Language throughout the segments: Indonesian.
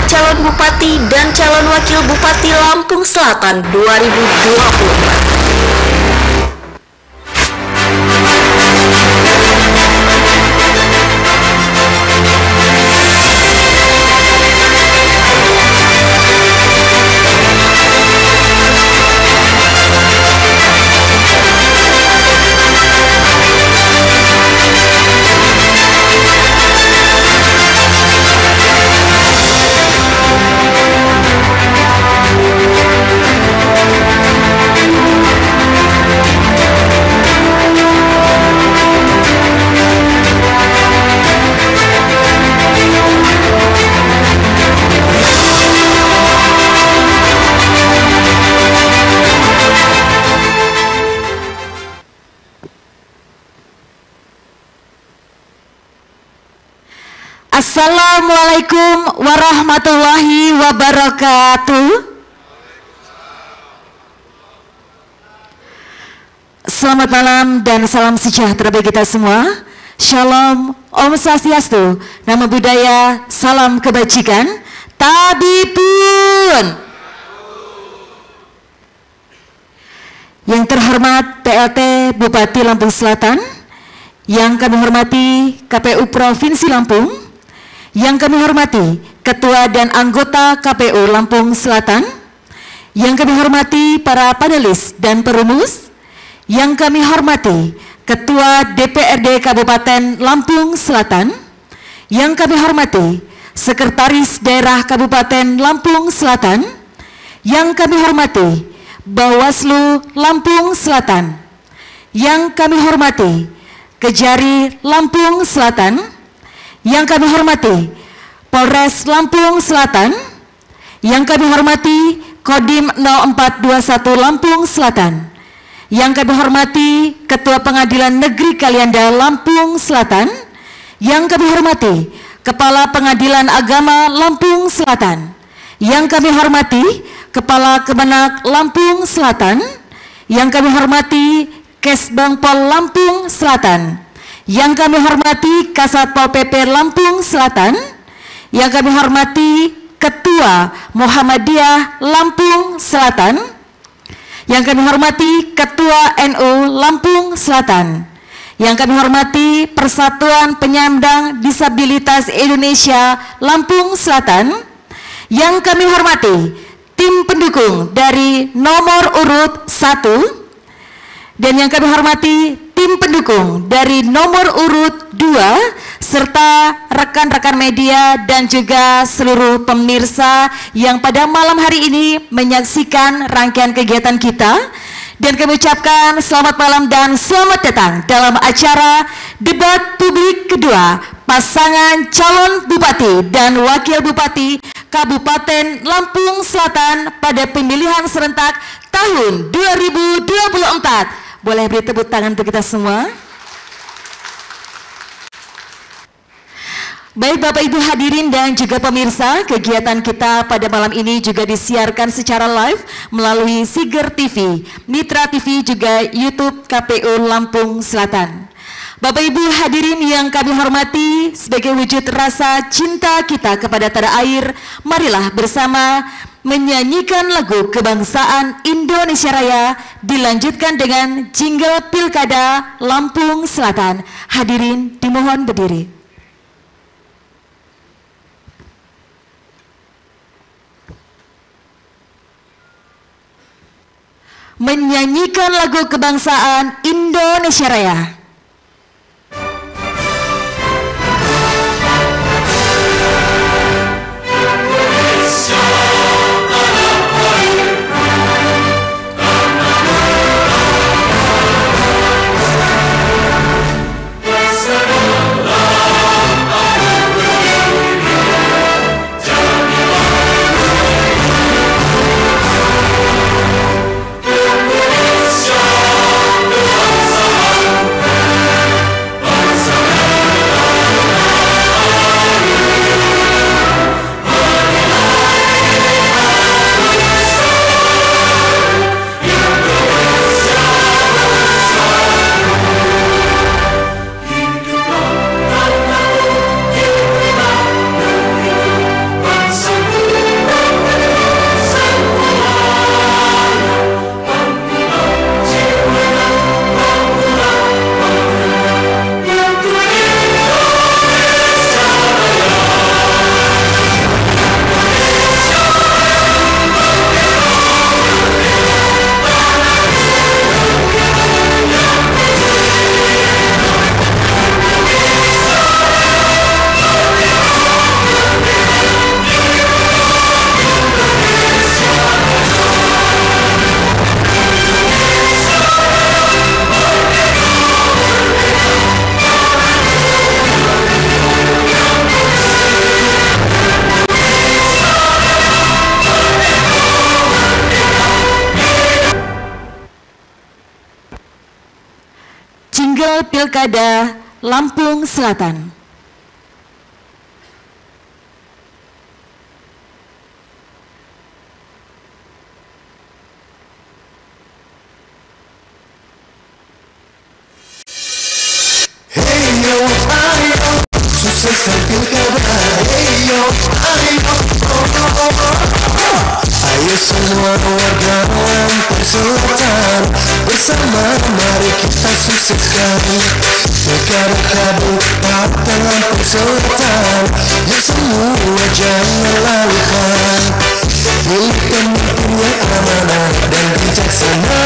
debat calon bupati dan calon wakil bupati Lampung Selatan 2024. Assalamualaikum warahmatullahi wabarakatuh. Selamat malam dan salam sejahtera bagi kita semua. Shalom, Om Swastiastu, Namo Buddhaya, salam kebajikan, Tabipun. Yang terhormat PLT Bupati Lampung Selatan, yang kami hormati KPU Provinsi Lampung, yang kami hormati Ketua dan anggota KPU Lampung Selatan, yang kami hormati para panelis dan perumus, yang kami hormati Ketua DPRD Kabupaten Lampung Selatan, yang kami hormati Sekretaris Daerah Kabupaten Lampung Selatan, yang kami hormati Bawaslu Lampung Selatan, yang kami hormati Kejari Lampung Selatan, yang kami hormati Polres Lampung Selatan, yang kami hormati Kodim 0421 Lampung Selatan, yang kami hormati Ketua Pengadilan Negeri Kalianda Lampung Selatan, yang kami hormati Kepala Pengadilan Agama Lampung Selatan, yang kami hormati Kepala Kemenak Lampung Selatan, yang kami hormati Kesbangpol Lampung Selatan, yang kami hormati Kasat Pol PP Lampung Selatan, yang kami hormati Ketua Muhammadiyah Lampung Selatan, yang kami hormati Ketua NU Lampung Selatan, yang kami hormati Persatuan Penyandang Disabilitas Indonesia Lampung Selatan, yang kami hormati tim pendukung dari nomor urut 1, dan yang kami hormati tim pendukung dari nomor urut 2, serta rekan-rekan media dan juga seluruh pemirsa yang pada malam hari ini menyaksikan rangkaian kegiatan kita. Dan kami ucapkan selamat malam dan selamat datang dalam acara debat publik kedua pasangan calon bupati dan wakil bupati Kabupaten Lampung Selatan pada pemilihan serentak tahun 2024. Boleh beri tepuk tangan untuk kita semua. Baik Bapak Ibu hadirin dan juga pemirsa, kegiatan kita pada malam ini juga disiarkan secara live melalui Siger TV, Mitra TV, juga YouTube KPU Lampung Selatan. Bapak Ibu hadirin yang kami hormati, sebagai wujud rasa cinta kita kepada tanah air, marilah bersama menyanyikan lagu kebangsaan Indonesia Raya, dilanjutkan dengan jingle Pilkada Lampung Selatan. Hadirin dimohon berdiri. Menyanyikan lagu kebangsaan Indonesia Raya. Indonesia Pilkada Lampung Selatan. Sukseskan pilkada, ayo, ayo, ayo semua warga Lampung Selatan, bersama mari kita sukseskan pilkada Kabupaten Lampung Selatan, yang semua jangan lalaikan, pilih pemimpin yang amanah dan bijaksana.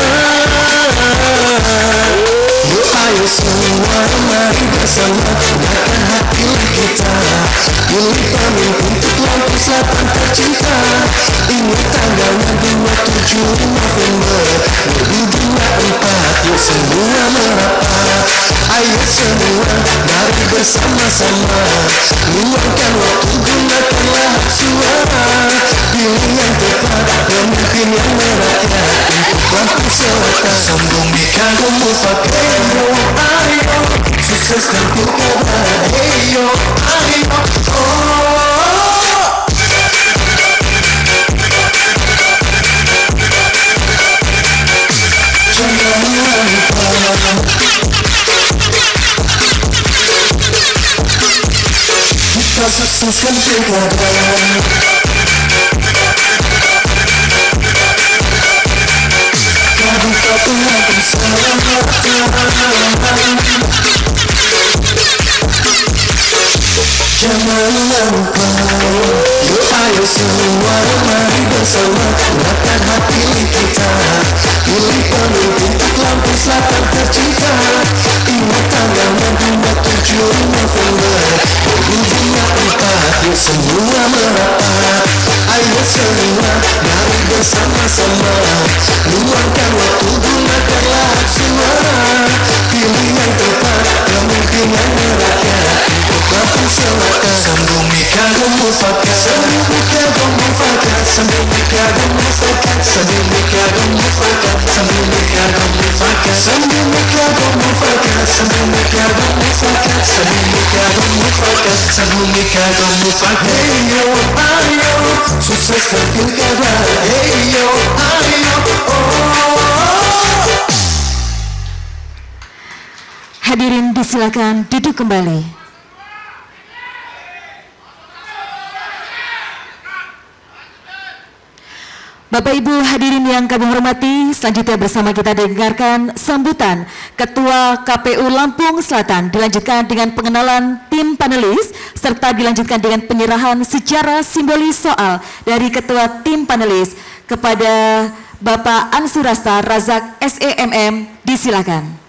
Yuk ayo semua mari bersama gunakan hak pilih kita, pilih pemimpin untuk Lampung Selatan tercinta. Ingat tanggalnya 27 November 2024, yuk semua merapat. Ayo semua mari bersama-sama luangkan waktu, gunakanlah hak suara, pilih yang tepat, pemimpin yang merakyat untuk Lampung Selatan. Sambung kagum mufakat, ayo, ayo, sukseskan pilkada, ayo, ayo, jangan lupa kita sukseskan pilkada. Kabupaten Lampung Selatan, jangan lupa. Yuk ayo semua mari bersama gunakan hak pilih kita, pilih pemimpin untuk Lampung Selatan tercinta. Ingat tanggalnya 27 November 2024, yuk semua merapat. Ayo semua mari bersama-sama luangkan waktu, gunakanlah hak suara, pilih yang tepat, pemimpin yang merakyat untuk Lampung Selatan. Sambung kagum mufakat, sambung kagum mufakat, sambung kagum mufakat, sambung kagum mufakat, sambung kagum mufakat, sambung kagum mufakat, sambung kagum mufakat, sambung kagum mufakat, sambung kagum mufakat. Ayo, ayo, sukseskan pilkada, ayo, ayo, Hadirin disilakan duduk kembali. Bapak Ibu hadirin yang kami hormati, selanjutnya bersama kita dengarkan sambutan Ketua KPU Lampung Selatan, dilanjutkan dengan pengenalan tim panelis, serta dilanjutkan dengan penyerahan secara simbolis soal dari Ketua tim panelis kepada Bapak Ansurasta Razak SEMM, disilakan.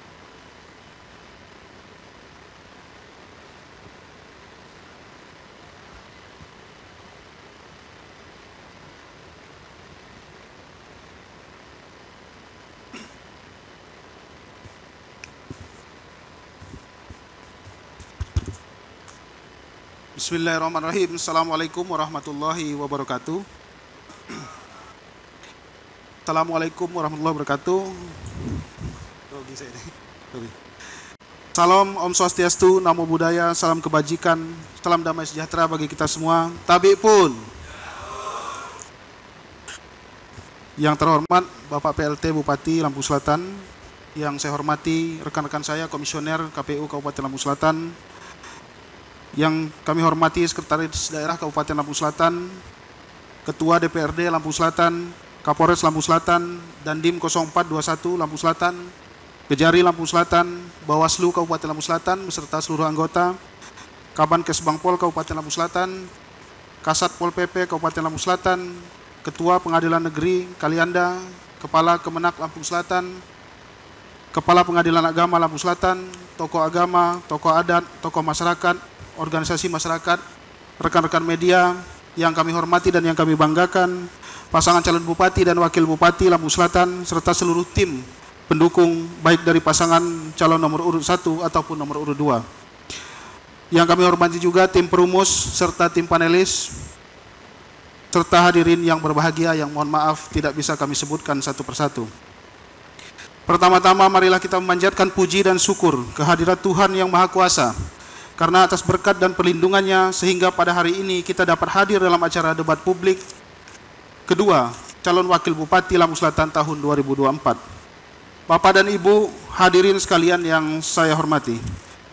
Bismillahirrahmanirrahim. Assalamualaikum warahmatullahi wabarakatuh. Assalamualaikum warahmatullahi wabarakatuh. Salam Om Swastiastu, Namo Buddhaya, salam kebajikan, salam damai sejahtera bagi kita semua. Tabi pun. Yang terhormat Bapak PLT Bupati Lampung Selatan, yang saya hormati rekan-rekan saya Komisioner KPU Kabupaten Lampung Selatan, yang kami hormati Sekretaris Daerah Kabupaten Lampung Selatan, Ketua DPRD Lampung Selatan, Kapolres Lampung Selatan, Dandim 0421 Lampung Selatan, Kejari Lampung Selatan, Bawaslu Kabupaten Lampung Selatan beserta seluruh anggota, Kabankes Bangpol Kabupaten Lampung Selatan, Kasat Pol PP Kabupaten Lampung Selatan, Ketua Pengadilan Negeri Kalianda, Kepala Kemenak Lampung Selatan, Kepala Pengadilan Agama Lampung Selatan, tokoh agama, tokoh adat, tokoh masyarakat, organisasi masyarakat, rekan-rekan media yang kami hormati dan yang kami banggakan, pasangan calon bupati dan wakil bupati Lampung Selatan, serta seluruh tim pendukung baik dari pasangan calon nomor urut 1 ataupun nomor urut 2. Yang kami hormati juga tim perumus serta tim panelis, serta hadirin yang berbahagia yang mohon maaf tidak bisa kami sebutkan satu persatu. Pertama-tama marilah kita memanjatkan puji dan syukur kehadirat Tuhan yang Maha Kuasa, karena atas berkat dan perlindungannya sehingga pada hari ini kita dapat hadir dalam acara debat publik kedua calon wakil Bupati Lampung Selatan tahun 2024. Bapak dan Ibu hadirin sekalian yang saya hormati,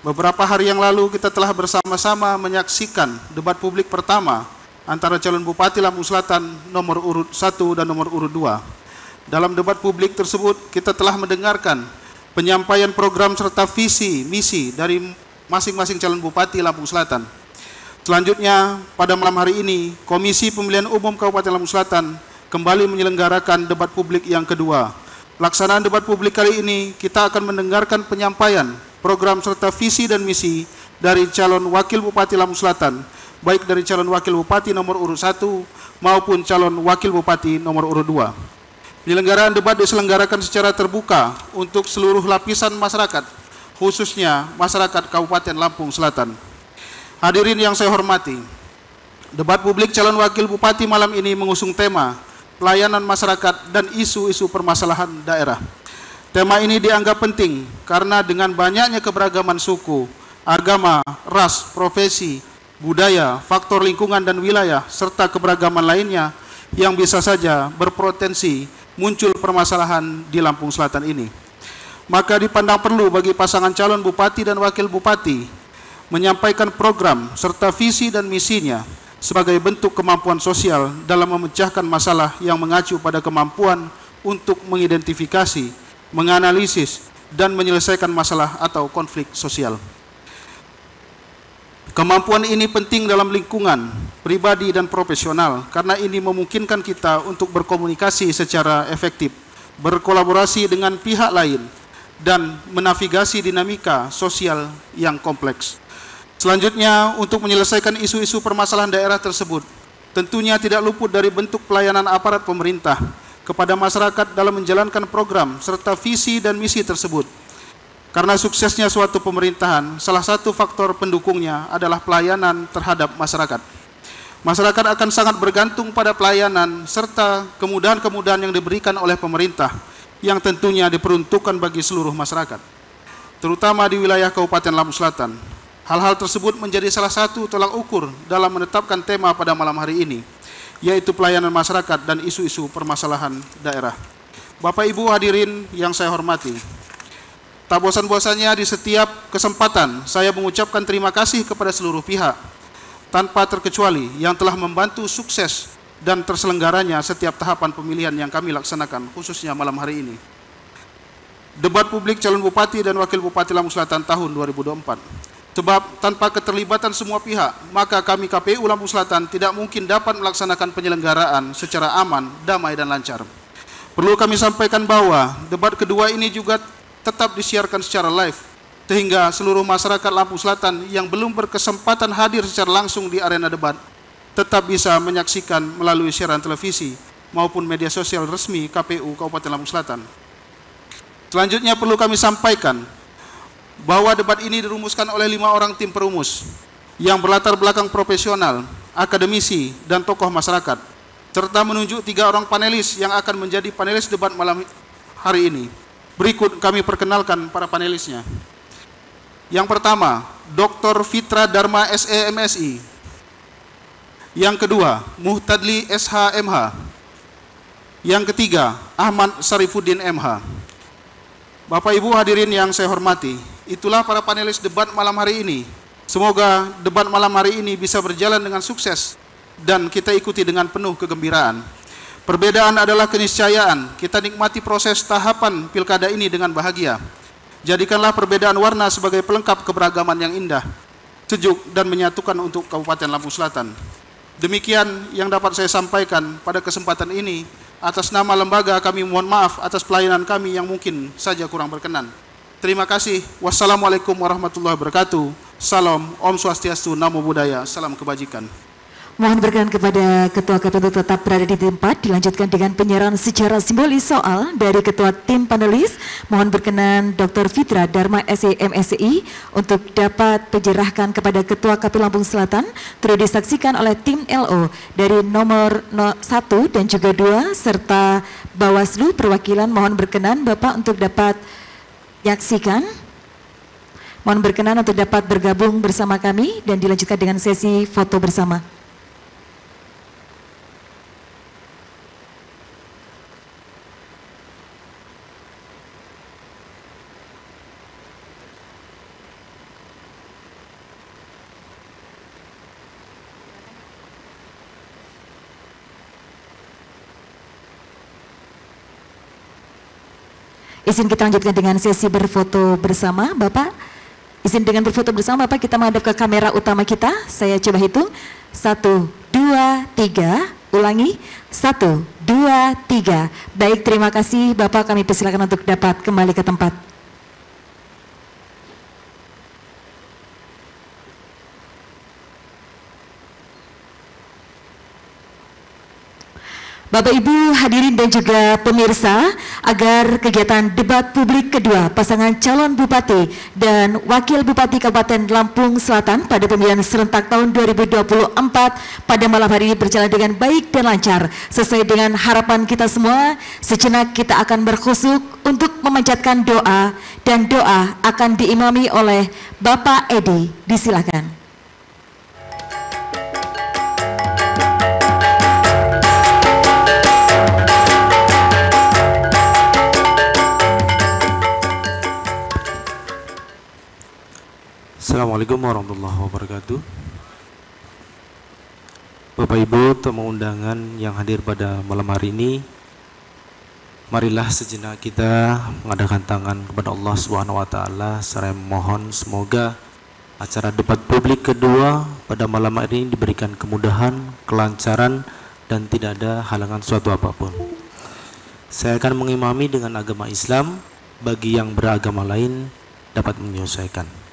beberapa hari yang lalu kita telah bersama-sama menyaksikan debat publik pertama antara calon Bupati Lampung Selatan nomor urut 1 dan nomor urut 2. Dalam debat publik tersebut kita telah mendengarkan penyampaian program serta visi misi dari masing-masing calon Bupati Lampung Selatan. Selanjutnya pada malam hari ini Komisi Pemilihan Umum Kabupaten Lampung Selatan kembali menyelenggarakan debat publik yang kedua. Pelaksanaan debat publik kali ini kita akan mendengarkan penyampaian program serta visi dan misi dari calon wakil Bupati Lampung Selatan, baik dari calon wakil Bupati nomor urut 1 maupun calon wakil Bupati nomor urut 2. Penyelenggaraan debat diselenggarakan secara terbuka untuk seluruh lapisan masyarakat, khususnya masyarakat Kabupaten Lampung Selatan. Hadirin yang saya hormati, debat publik calon wakil Bupati malam ini mengusung tema pelayanan masyarakat dan isu-isu permasalahan daerah. Tema ini dianggap penting karena dengan banyaknya keberagaman suku, agama, ras, profesi, budaya, faktor lingkungan dan wilayah, serta keberagaman lainnya yang bisa saja berpotensi muncul permasalahan di Lampung Selatan ini. Maka dipandang perlu bagi pasangan calon Bupati dan Wakil Bupati menyampaikan program serta visi dan misinya sebagai bentuk kemampuan sosial dalam memecahkan masalah yang mengacu pada kemampuan untuk mengidentifikasi, menganalisis, dan menyelesaikan masalah atau konflik sosial. Kemampuan ini penting dalam lingkungan pribadi dan profesional karena ini memungkinkan kita untuk berkomunikasi secara efektif, berkolaborasi dengan pihak lain, dan menavigasi dinamika sosial yang kompleks. Selanjutnya, untuk menyelesaikan isu-isu permasalahan daerah tersebut, tentunya tidak luput dari bentuk pelayanan aparat pemerintah kepada masyarakat dalam menjalankan program serta visi dan misi tersebut. Karena suksesnya suatu pemerintahan, salah satu faktor pendukungnya adalah pelayanan terhadap masyarakat. Masyarakat akan sangat bergantung pada pelayanan serta kemudahan-kemudahan yang diberikan oleh pemerintah yang tentunya diperuntukkan bagi seluruh masyarakat, terutama di wilayah Kabupaten Lampung Selatan. Hal-hal tersebut menjadi salah satu tolak ukur dalam menetapkan tema pada malam hari ini, yaitu pelayanan masyarakat dan isu-isu permasalahan daerah. Bapak Ibu hadirin yang saya hormati, tak bosan-bosannya di setiap kesempatan saya mengucapkan terima kasih kepada seluruh pihak tanpa terkecuali yang telah membantu sukses dan terselenggaranya setiap tahapan pemilihan yang kami laksanakan, khususnya malam hari ini. Debat publik calon Bupati dan Wakil Bupati Lampung Selatan tahun 2024. Sebab tanpa keterlibatan semua pihak, maka kami KPU Lampung Selatan tidak mungkin dapat melaksanakan penyelenggaraan secara aman, damai, dan lancar. Perlu kami sampaikan bahwa debat kedua ini juga tetap disiarkan secara live, sehingga seluruh masyarakat Lampung Selatan yang belum berkesempatan hadir secara langsung di arena debat tetap bisa menyaksikan melalui siaran televisi maupun media sosial resmi KPU Kabupaten Lampung Selatan. Selanjutnya perlu kami sampaikan bahwa debat ini dirumuskan oleh 5 orang tim perumus yang berlatar belakang profesional, akademisi, dan tokoh masyarakat, serta menunjuk 3 orang panelis yang akan menjadi panelis debat malam hari ini. Berikut kami perkenalkan para panelisnya. Yang pertama, Dr. Fitra Dharma SE MSI. Yang kedua, Muhtadli SH MH. Yang ketiga, Ahmad Sarifuddin MH. Bapak Ibu hadirin yang saya hormati, itulah para panelis debat malam hari ini. Semoga debat malam hari ini bisa berjalan dengan sukses dan kita ikuti dengan penuh kegembiraan. Perbedaan adalah keniscayaan. Kita nikmati proses tahapan pilkada ini dengan bahagia. Jadikanlah perbedaan warna sebagai pelengkap keberagaman yang indah, sejuk, dan menyatukan untuk Kabupaten Lampung Selatan. Demikian yang dapat saya sampaikan pada kesempatan ini. Atas nama lembaga kami mohon maaf atas pelayanan kami yang mungkin saja kurang berkenan. Terima kasih. Wassalamualaikum warahmatullahi wabarakatuh. Salam, Om Swastiastu, Namo Buddhaya, salam kebajikan. Mohon berkenan kepada Ketua KPU untuk tetap berada di tempat, dilanjutkan dengan penyiaran secara simbolis soal dari Ketua Tim Panelis. Mohon berkenan Dr. Fitra Dharma SE MSI untuk dapat menyerahkan kepada Ketua KPU Lampung Selatan, turut disaksikan oleh tim LO dari nomor 1 dan juga 2 serta Bawaslu perwakilan. Mohon berkenan Bapak untuk dapat menyaksikan. Mohon berkenan untuk dapat bergabung bersama kami dan dilanjutkan dengan sesi foto bersama. Izin kita lanjutkan dengan sesi berfoto bersama, Bapak. Izin dengan berfoto bersama, Bapak, kita menghadap ke kamera utama kita. Saya coba hitung. 1, 2, 3. Ulangi. 1, 2, 3. Baik, terima kasih, Bapak. Kami persilakan untuk dapat kembali ke tempat. Bapak Ibu hadirin dan juga pemirsa, agar kegiatan debat publik kedua pasangan calon bupati dan wakil bupati Kabupaten Lampung Selatan pada pemilihan serentak tahun 2024 pada malam hari ini berjalan dengan baik dan lancar sesuai dengan harapan kita semua, sejenak kita akan berkhusuk untuk memanjatkan doa, dan doa akan diimami oleh Bapak Edi. Disilakan. Assalamualaikum warahmatullahi wabarakatuh. Bapak Ibu tamu undangan yang hadir pada malam hari ini, marilah sejenak kita mengadakan tangan kepada Allah Subhanahu wa taala seraya memohon semoga acara debat publik kedua pada malam hari ini diberikan kemudahan, kelancaran dan tidak ada halangan suatu apapun. Saya akan mengimami dengan agama Islam, bagi yang beragama lain dapat menyesuaikan.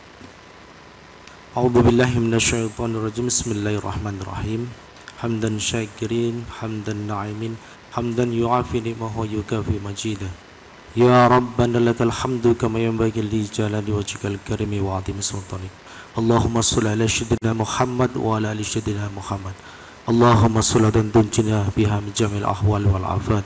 A'udzubillahi minasyaitonirrajim. Bismillahirrahmanirrahim. Hamdan syakirin, hamdan na'imin, hamdan yu'afi ni'mahu yukafi majidah. Ya Rabbana lakal hamdu kama yanbaghi li jalali wajhikal karimi wa 'azimi sultanik. Allahumma shalli ala sayyidina Muhammad wa ala ali sayyidina Muhammad. Allahumma shalatan tunjina biha min jamil ahwal wal afat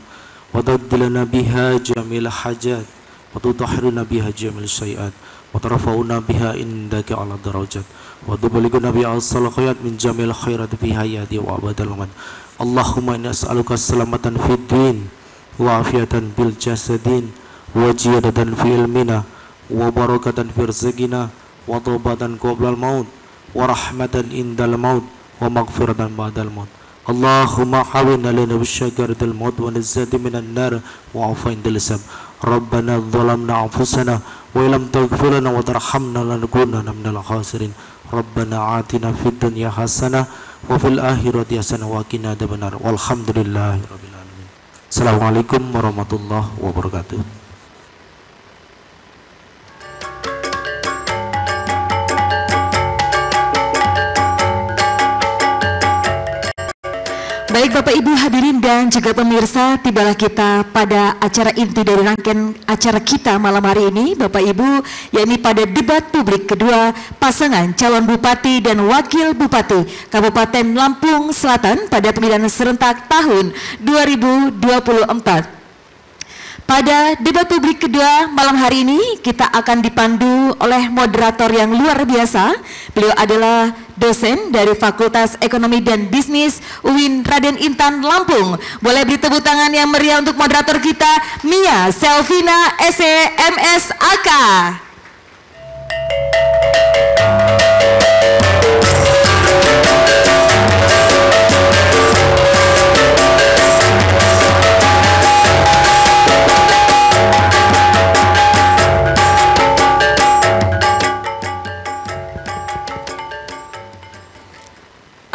wa taddilana biha jamil hajat wa tutahhiruna biha jamil sayiat wa tarfa'una biha indaka ala darajat wa tubaliguna biha as-sal khayat min jamil khairat fi hayati wa abadal aman. Allahumma inna as'aluka salamatan fid din wa afiatan bil jasadin wa ziyadatan fi ilmina wa barakatan fi rizqina wa taubatan qoblal maut wa rahmatan indal maut wa maghfiratan ba'dal maut. Allahumma hawina lana bisyakaratil maut wa nazzati minan nar wa afain dilisab. Rabbana dhalamna anfusana wa ilam taghfir lana wa tarhamna lanakunanna minal khasirin. Rabbana atina fid dunya hasanah wa fil akhirati hasanah wa qina adzabannar. Walhamdulillahi rabbil alamin. Assalamualaikum warahmatullahi wabarakatuh. Baik Bapak Ibu hadirin dan juga pemirsa, tibalah kita pada acara inti dari rangkaian acara kita malam hari ini Bapak Ibu, yakni pada debat publik kedua pasangan calon bupati dan wakil bupati Kabupaten Lampung Selatan pada pemilihan serentak tahun 2024. Pada debat publik kedua malam hari ini kita akan dipandu oleh moderator yang luar biasa. Beliau adalah dosen dari Fakultas Ekonomi dan Bisnis UIN Raden Intan Lampung. Boleh beri tepuk tangan yang meriah untuk moderator kita, Mia Selvina SE MSAK.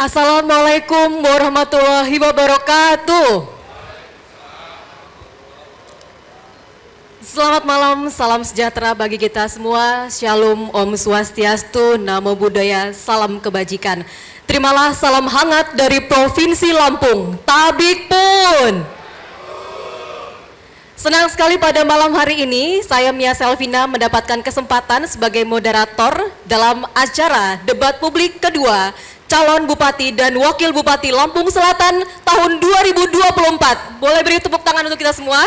Assalamualaikum warahmatullahi wabarakatuh. Selamat malam, salam sejahtera bagi kita semua. Shalom, Om Swastiastu, Namo Buddhaya, salam kebajikan. Terimalah salam hangat dari Provinsi Lampung, Tabik Pun. Senang sekali pada malam hari ini, saya Mia Selvina mendapatkan kesempatan sebagai moderator dalam acara debat publik kedua calon Bupati dan Wakil Bupati Lampung Selatan tahun 2024. Boleh beri tepuk tangan untuk kita semua?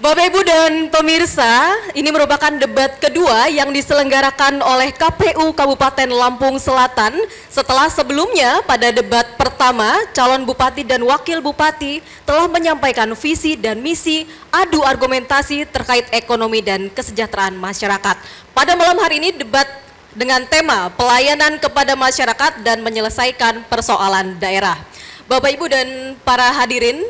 Bapak Ibu dan pemirsa, ini merupakan debat kedua yang diselenggarakan oleh KPU Kabupaten Lampung Selatan setelah sebelumnya pada debat pertama calon bupati dan wakil bupati telah menyampaikan visi dan misi adu argumentasi terkait ekonomi dan kesejahteraan masyarakat. Pada malam hari ini debat dengan tema pelayanan kepada masyarakat dan menyelesaikan persoalan daerah. Bapak Ibu dan para hadirin,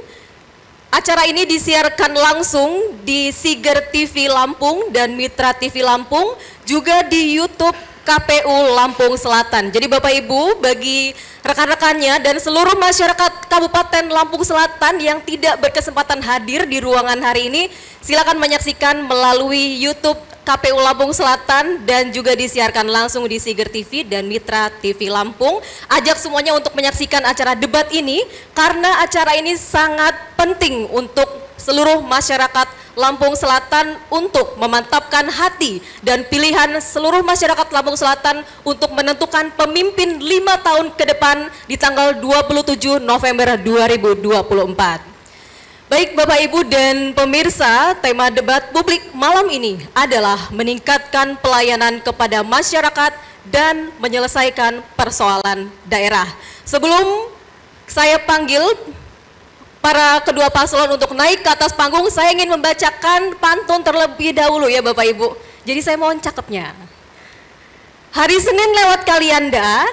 acara ini disiarkan langsung di Siger TV Lampung dan Mitra TV Lampung, juga di YouTube KPU Lampung Selatan. Jadi Bapak Ibu, bagi rekan-rekannya dan seluruh masyarakat Kabupaten Lampung Selatan yang tidak berkesempatan hadir di ruangan hari ini, silakan menyaksikan melalui YouTube KPU Lampung Selatan dan juga disiarkan langsung di Siger TV dan Mitra TV Lampung. Ajak semuanya untuk menyaksikan acara debat ini karena acara ini sangat penting untuk seluruh masyarakat Lampung Selatan untuk memantapkan hati dan pilihan seluruh masyarakat Lampung Selatan untuk menentukan pemimpin 5 tahun ke depan di tanggal 27 November 2024. Baik Bapak Ibu dan pemirsa, tema debat publik malam ini adalah meningkatkan pelayanan kepada masyarakat dan menyelesaikan persoalan daerah. Sebelum saya panggil para kedua paslon untuk naik ke atas panggung, saya ingin membacakan pantun terlebih dahulu ya Bapak Ibu. Jadi saya mohon cakepnya. Hari Senin lewat Kalianda,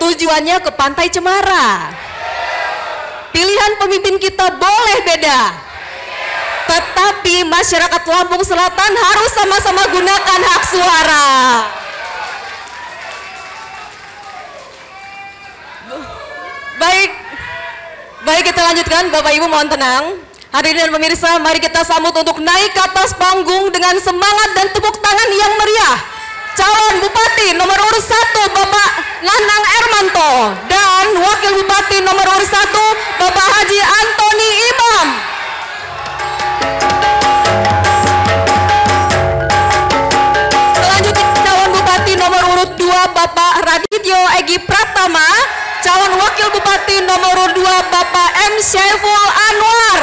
tujuannya ke Pantai Cemara. Pilihan pemimpin kita boleh beda, tetapi masyarakat Lampung Selatan harus sama-sama gunakan hak suara. Baik kita lanjutkan, Bapak Ibu mohon tenang. Hadirin dan pemirsa, mari kita sambut untuk naik ke atas panggung dengan semangat dan tepuk tangan yang meriah calon Bupati nomor urut 1 Bapak Nanang Ermanto dan Wakil Bupati nomor urut 1 Bapak Haji Antoni Imam. Selanjutnya calon Bupati nomor urut 2 Bapak Radityo Egi Pratama, calon Wakil Bupati nomor urut 2 Bapak M. Syaiful Anwar.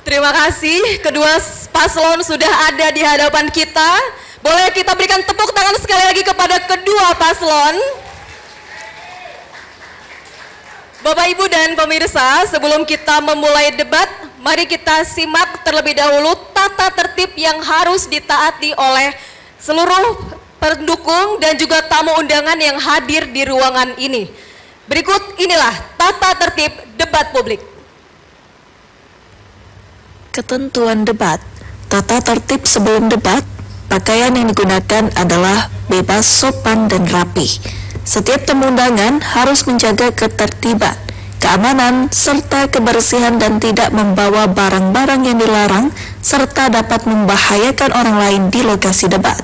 Terima kasih, kedua paslon sudah ada di hadapan kita. Boleh kita berikan tepuk tangan sekali lagi kepada kedua paslon. Bapak Ibu dan pemirsa, sebelum kita memulai debat, mari kita simak terlebih dahulu tata tertib yang harus ditaati oleh seluruh pendukung dan juga tamu undangan yang hadir di ruangan ini. Berikut inilah tata tertib debat publik. Ketentuan debat. Tata tertib sebelum debat, pakaian yang digunakan adalah bebas, sopan, dan rapi. Setiap tamu undangan harus menjaga ketertiban, keamanan, serta kebersihan dan tidak membawa barang-barang yang dilarang serta dapat membahayakan orang lain di lokasi debat.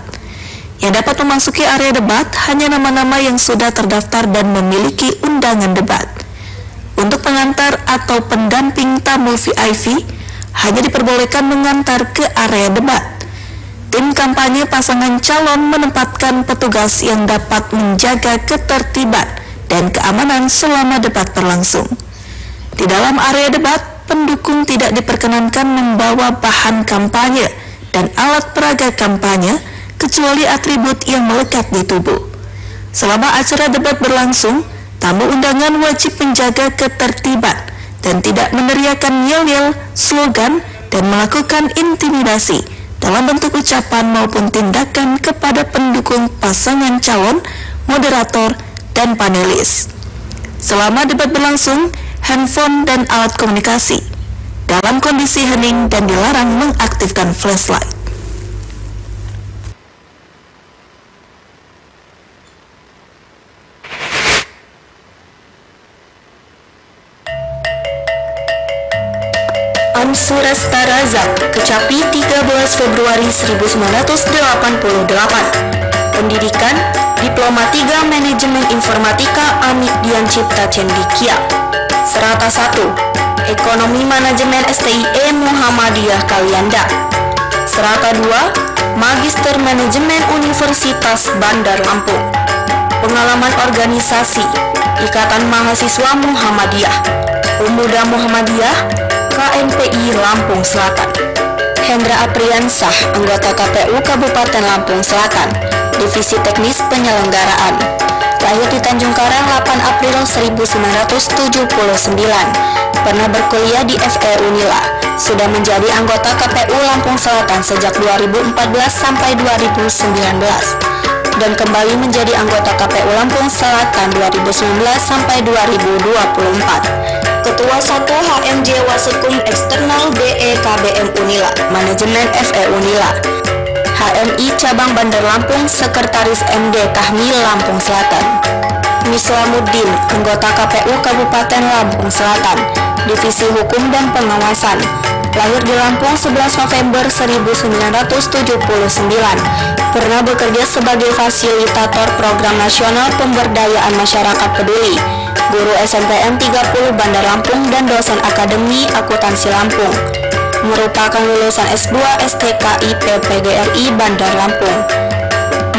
Yang dapat memasuki area debat hanya nama-nama yang sudah terdaftar dan memiliki undangan debat. Untuk pengantar atau pendamping tamu VIP, hanya diperbolehkan mengantar ke area debat. Tim kampanye pasangan calon menempatkan petugas yang dapat menjaga ketertiban dan keamanan selama debat berlangsung. Di dalam area debat, pendukung tidak diperkenankan membawa bahan kampanye dan alat peraga kampanye kecuali atribut yang melekat di tubuh. Selama acara debat berlangsung, tamu undangan wajib menjaga ketertiban dan tidak meneriakan yel-yel, slogan, dan melakukan intimidasi dalam bentuk ucapan maupun tindakan kepada pendukung pasangan calon, moderator, dan panelis. Selama debat berlangsung, handphone dan alat komunikasi dalam kondisi hening dan dilarang mengaktifkan flashlight. Amsurasta Razak, Kecapi 13 Februari 1988. Pendidikan, Diploma 3 Manajemen Informatika Amik Dian Cipta Cendikia. Serata 1, Ekonomi Manajemen STIE Muhammadiyah Kalianda. Serata 2, Magister Manajemen Universitas Bandar Lampung. Pengalaman organisasi, Ikatan Mahasiswa Muhammadiyah, Pemuda Muhammadiyah, KMPI Lampung Selatan. Hendra Apriansah, anggota KPU Kabupaten Lampung Selatan, Divisi Teknis Penyelenggaraan. Lahir di Tanjung Karang 8 April 1979. Pernah berkuliah di FE Unila. Sudah menjadi anggota KPU Lampung Selatan sejak 2014 sampai 2019. Dan kembali menjadi anggota KPU Lampung Selatan 2019 sampai 2024. Ketua 1 HMJ Wasekum Eksternal BE KBM Unila, Manajemen FE Unila. HMI Cabang Bandar Lampung, Sekretaris MD Kahmi Lampung Selatan. Mislamuddin, anggota KPU Kabupaten Lampung Selatan, Divisi Hukum dan Pengawasan. Lahir di Lampung 11 November 1979. Pernah bekerja sebagai fasilitator Program Nasional Pemberdayaan Masyarakat Peduli, guru SMPN 30 Bandar Lampung dan dosen Akademi Akuntansi Lampung. Merupakan lulusan S2 STKI PPGRI Bandar Lampung.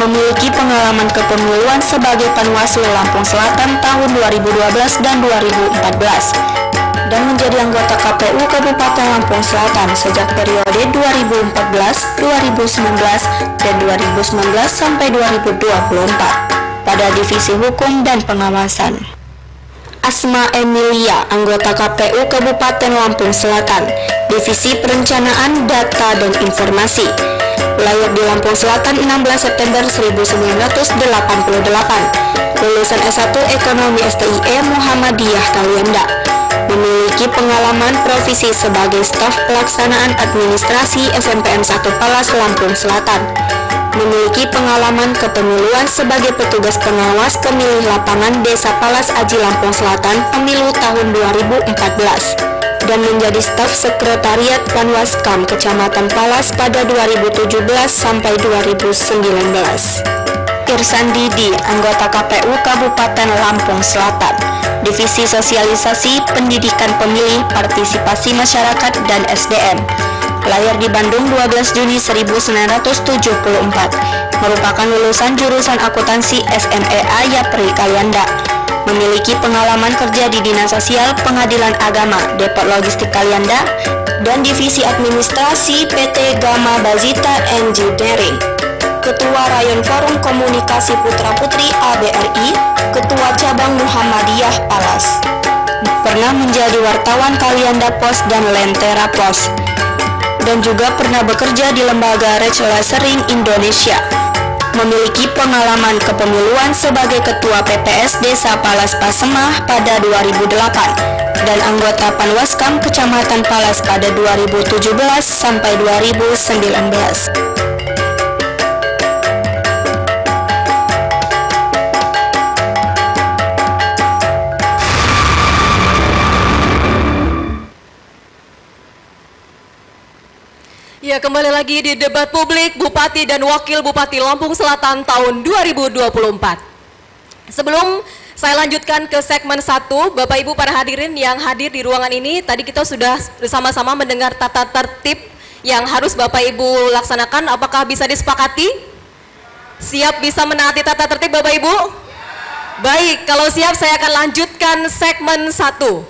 Memiliki pengalaman kepemiluan sebagai Panwaslu Lampung Selatan tahun 2012 dan 2014. Dan menjadi anggota KPU Kabupaten Lampung Selatan sejak periode 2014, 2019, dan 2019 sampai 2024 pada Divisi Hukum dan Pengawasan. Asma Emilia, anggota KPU Kabupaten Lampung Selatan, Divisi Perencanaan Data dan Informasi. Lahir di Lampung Selatan 16 September 1988. Lulusan S1 Ekonomi STIE Muhammadiyah Kalianda. Memiliki pengalaman profesi sebagai staf pelaksanaan administrasi SMPN 1 Palas Lampung Selatan. Memiliki pengalaman kepemiluan sebagai petugas pengawas pemilih lapangan Desa Palas Aji Lampung Selatan pemilu tahun 2014 dan menjadi staf sekretariat Panwaskam Kecamatan Palas pada 2017 sampai 2019. Irsan Didi, anggota KPU Kabupaten Lampung Selatan, Divisi Sosialisasi Pendidikan Pemilih, Partisipasi Masyarakat dan SDM. Lahir di Bandung 12 Juni 1974. Merupakan lulusan jurusan akuntansi SMEA Yapri Kalianda. Memiliki pengalaman kerja di Dinas Sosial Pengadilan Agama Depot Logistik Kalianda dan Divisi Administrasi PT Gama Bazita Engineering. Ketua Rayon Forum Komunikasi Putra Putri ABRI, Ketua Cabang Muhammadiyah Palas. Pernah menjadi wartawan Kalianda Pos dan Lentera Pos. Dan juga pernah bekerja di Lembaga Reclasering Indonesia. Memiliki pengalaman kepemiluan sebagai Ketua PPS Desa Palas Pasemah pada 2008 dan anggota Panwaskam Kecamatan Palas pada 2017 sampai 2019. Ya, kembali lagi di debat publik Bupati dan Wakil Bupati Lampung Selatan tahun 2024. Sebelum saya lanjutkan ke segmen 1, Bapak Ibu para hadirin yang hadir di ruangan ini, tadi kita sudah bersama-sama mendengar tata tertib yang harus Bapak Ibu laksanakan. Apakah bisa disepakati? Siap bisa menaati tata tertib Bapak Ibu? Baik, kalau siap saya akan lanjutkan segmen 1.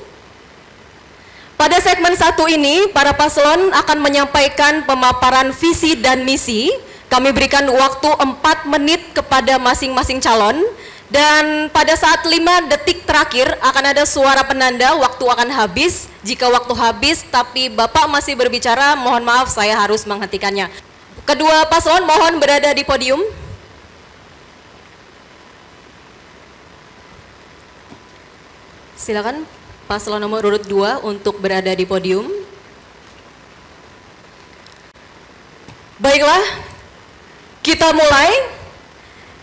Pada segmen 1 ini, para paslon akan menyampaikan pemaparan visi dan misi. Kami berikan waktu 4 menit kepada masing-masing calon. Dan pada saat 5 detik terakhir akan ada suara penanda waktu akan habis. Jika waktu habis tapi Bapak masih berbicara, mohon maaf saya harus menghentikannya. Kedua paslon mohon berada di podium. Silakan paslon nomor urut 2 untuk berada di podium. Baiklah, kita mulai.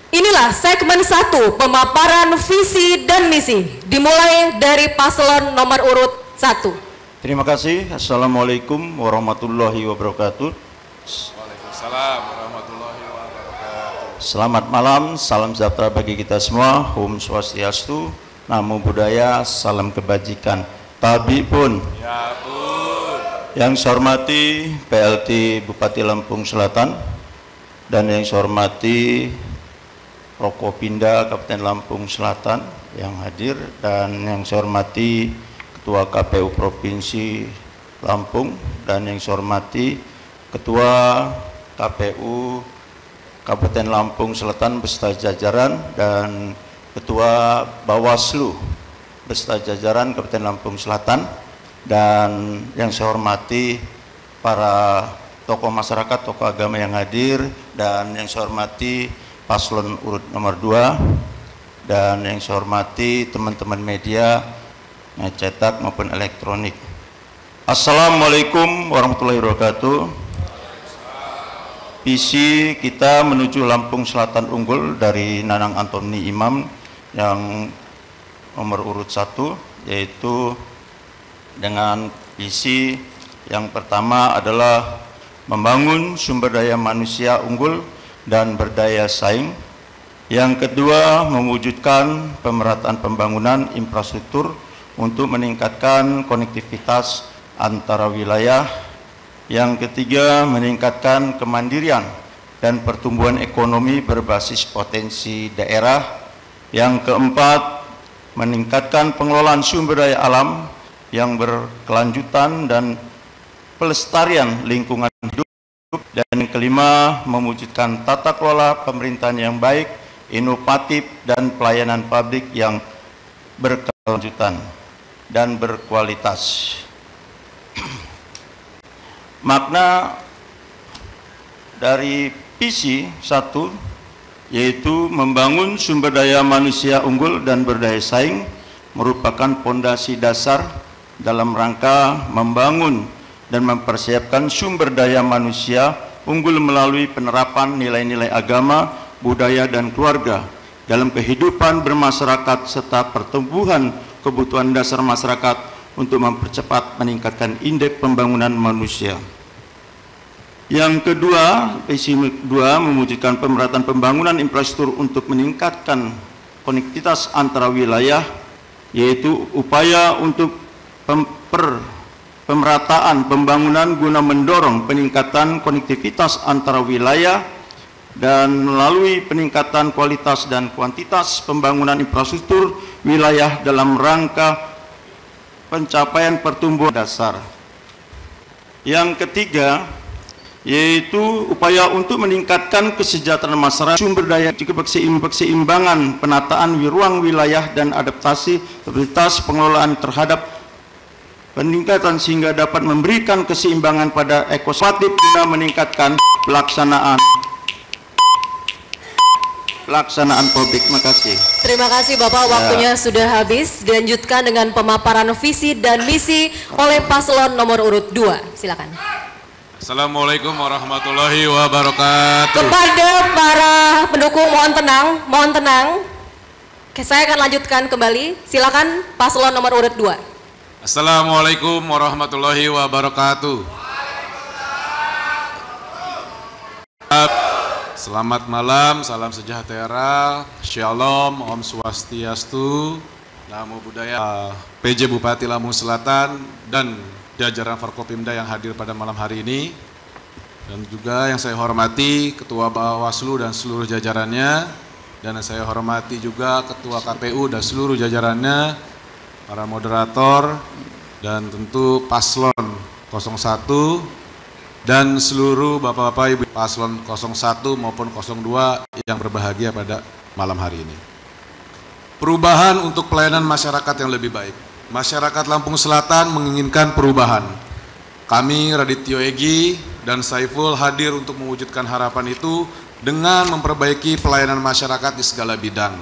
Inilah segmen 1, pemaparan visi dan misi. Dimulai dari paslon nomor urut 1. Terima kasih. Assalamualaikum warahmatullahi wabarakatuh. Waalaikumsalam warahmatullahi wabarakatuh. Selamat malam, salam sejahtera bagi kita semua. Om Swastiastu, Namo Buddhaya, salam kebajikan. Tabi pun. Ya pun. Yang saya hormati PLT Bupati Lampung Selatan dan yang saya hormati Prokopinda Kabupaten Lampung Selatan yang hadir, dan yang saya hormati Ketua KPU Provinsi Lampung, dan yang saya hormati Ketua KPU Kabupaten Lampung Selatan beserta jajaran, dan Ketua Bawaslu beserta jajaran Kabupaten Lampung Selatan, dan yang saya hormati para tokoh masyarakat, tokoh agama yang hadir, dan yang saya hormati paslon urut nomor 2, dan yang saya hormati teman-teman media cetak maupun elektronik. Assalamualaikum warahmatullahi wabarakatuh. Visi kita menuju Lampung Selatan unggul dari Nanang Antoni Imam yang nomor urut 1, yaitu dengan visi yang pertama adalah membangun sumber daya manusia unggul dan berdaya saing. Yang kedua, mewujudkan pemerataan pembangunan infrastruktur untuk meningkatkan konektivitas antara wilayah. Yang ketiga, meningkatkan kemandirian dan pertumbuhan ekonomi berbasis potensi daerah. Yang keempat, meningkatkan pengelolaan sumber daya alam yang berkelanjutan dan pelestarian lingkungan hidup. Dan yang kelima, mewujudkan tata kelola pemerintahan yang baik, inovatif, dan pelayanan publik yang berkelanjutan dan berkualitas. Makna dari visi 1 yaitu membangun sumber daya manusia unggul dan berdaya saing merupakan fondasi dasar dalam rangka membangun dan mempersiapkan sumber daya manusia unggul melalui penerapan nilai-nilai agama, budaya, dan keluarga dalam kehidupan bermasyarakat serta pertumbuhan kebutuhan dasar masyarakat untuk mempercepat meningkatkan indeks pembangunan manusia. Yang kedua, visi 2 mewujudkan pemerataan pembangunan infrastruktur untuk meningkatkan konektivitas antara wilayah, yaitu upaya untuk pemerataan pembangunan guna mendorong peningkatan konektivitas antara wilayah dan melalui peningkatan kualitas dan kuantitas pembangunan infrastruktur wilayah dalam rangka pencapaian pertumbuhan dasar. Yang ketiga, yaitu upaya untuk meningkatkan kesejahteraan masyarakat, sumber daya, keseimbangan penataan ruang wilayah dan adaptasi stabilitas pengelolaan terhadap peningkatan sehingga dapat memberikan keseimbangan pada ekosistem guna meningkatkan pelaksanaan publik. Terima kasih. Terima kasih Bapak, waktunya sudah habis. Dilanjutkan dengan pemaparan visi dan misi oleh paslon nomor urut 2. Silakan. Assalamualaikum warahmatullahi wabarakatuh. Kepada para pendukung mohon tenang. Oke, saya akan lanjutkan kembali. Silakan paslon nomor urut 2. Assalamualaikum warahmatullahi wabarakatuh. Selamat malam, salam sejahtera, Shalom, Om Swastiastu, Namo Buddhaya, PJ Bupati Lampung Selatan dan jajaran Forkopimda yang hadir pada malam hari ini, dan juga yang saya hormati Ketua Bawaslu dan seluruh jajarannya, dan yang saya hormati juga Ketua KPU dan seluruh jajarannya, para moderator, dan tentu paslon 01 dan seluruh bapak-bapak ibu paslon 01 maupun 02 yang berbahagia pada malam hari ini. Perubahan untuk pelayanan masyarakat yang lebih baik. Masyarakat Lampung Selatan menginginkan perubahan. Kami Radityo Egi dan Saiful hadir untuk mewujudkan harapan itu dengan memperbaiki pelayanan masyarakat di segala bidang.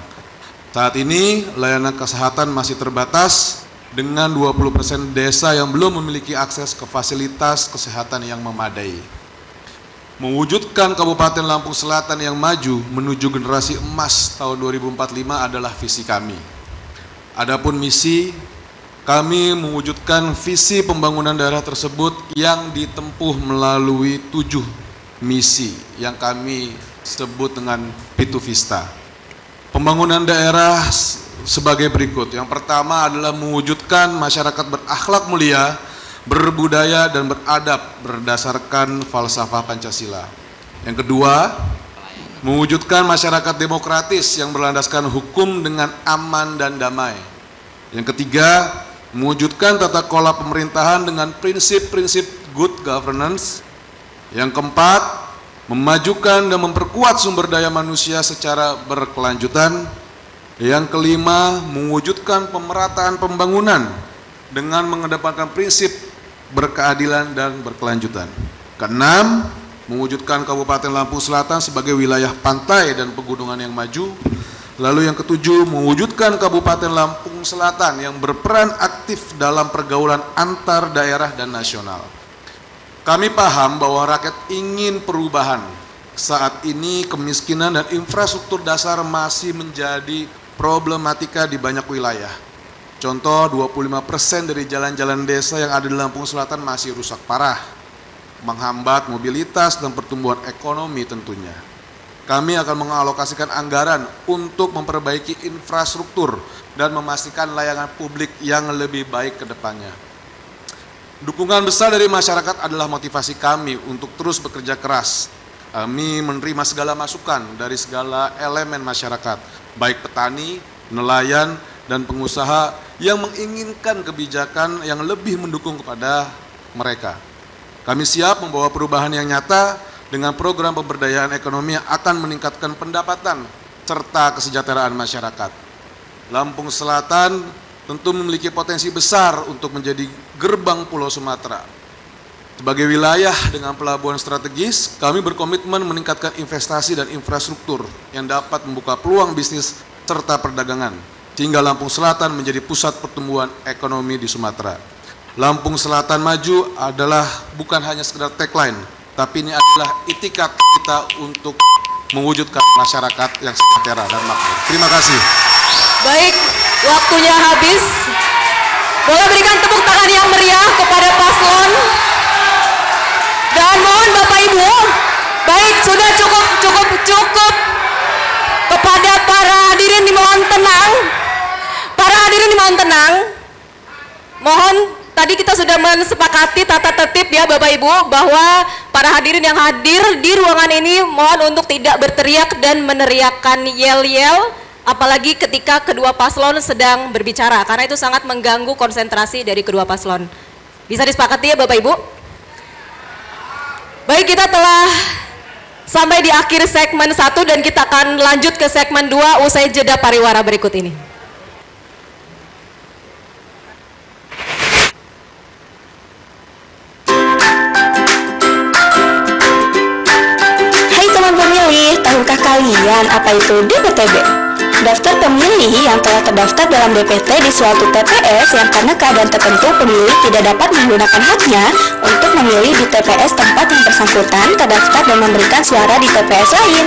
Saat ini layanan kesehatan masih terbatas dengan 20% desa yang belum memiliki akses ke fasilitas kesehatan yang memadai. Mewujudkan Kabupaten Lampung Selatan yang maju menuju generasi emas tahun 2045 adalah visi kami. Adapun misi kami mewujudkan visi pembangunan daerah tersebut yang ditempuh melalui 7 misi yang kami sebut dengan Pitu Vista. Pembangunan daerah sebagai berikut. Yang pertama adalah mewujudkan masyarakat berakhlak mulia, berbudaya dan beradab berdasarkan falsafah Pancasila. Yang kedua, mewujudkan masyarakat demokratis yang berlandaskan hukum dengan aman dan damai. Yang ketiga, mewujudkan tata kelola pemerintahan dengan prinsip-prinsip good governance. Yang keempat, memajukan dan memperkuat sumber daya manusia secara berkelanjutan. Yang kelima, mewujudkan pemerataan pembangunan dengan mengedepankan prinsip berkeadilan dan berkelanjutan. Keenam, mewujudkan Kabupaten Lampung Selatan sebagai wilayah pantai dan pegunungan yang maju. Lalu yang ketujuh, mewujudkan Kabupaten Lampung Selatan yang berperan aktif dalam pergaulan antar daerah dan nasional. Kami paham bahwa rakyat ingin perubahan. Saat ini kemiskinan dan infrastruktur dasar masih menjadi problematika di banyak wilayah. Contoh, 25% dari jalan-jalan desa yang ada di Lampung Selatan masih rusak parah, menghambat mobilitas dan pertumbuhan ekonomi tentunya. Kami akan mengalokasikan anggaran untuk memperbaiki infrastruktur dan memastikan layanan publik yang lebih baik ke depannya. Dukungan besar dari masyarakat adalah motivasi kami untuk terus bekerja keras. Kami menerima segala masukan dari segala elemen masyarakat, baik petani, nelayan, dan pengusaha yang menginginkan kebijakan yang lebih mendukung kepada mereka. Kami siap membawa perubahan yang nyata dengan program pemberdayaan ekonomi yang akan meningkatkan pendapatan serta kesejahteraan masyarakat. Lampung Selatan tentu memiliki potensi besar untuk menjadi gerbang Pulau Sumatera. Sebagai wilayah dengan pelabuhan strategis, kami berkomitmen meningkatkan investasi dan infrastruktur yang dapat membuka peluang bisnis serta perdagangan, sehingga Lampung Selatan menjadi pusat pertumbuhan ekonomi di Sumatera. Lampung Selatan maju adalah bukan hanya sekedar tagline, tapi ini adalah itikat kita untuk mewujudkan masyarakat yang sejahtera dan makmur. Terima kasih. Baik, waktunya habis. Boleh berikan tepuk tangan yang meriah kepada paslon. Dan mohon Bapak Ibu, baik sudah cukup. Kepada para hadirin dimohon tenang. Para hadirin dimohon tenang. Mohon, tadi kita sudah mensepakati tata tertib ya Bapak Ibu, bahwa para hadirin yang hadir di ruangan ini mohon untuk tidak berteriak dan meneriakkan yel-yel, apalagi ketika kedua paslon sedang berbicara, karena itu sangat mengganggu konsentrasi dari kedua paslon. Bisa disepakati ya Bapak Ibu? Baik, kita telah sampai di akhir segmen 1 dan kita akan lanjut ke segmen 2 usai jeda pariwara berikut ini. Tahukah kalian apa itu DPTB? Daftar pemilih yang telah terdaftar dalam DPT di suatu TPS yang karena keadaan tertentu pemilih tidak dapat menggunakan haknya untuk memilih di TPS tempat yang bersangkutan terdaftar dan memberikan suara di TPS lain.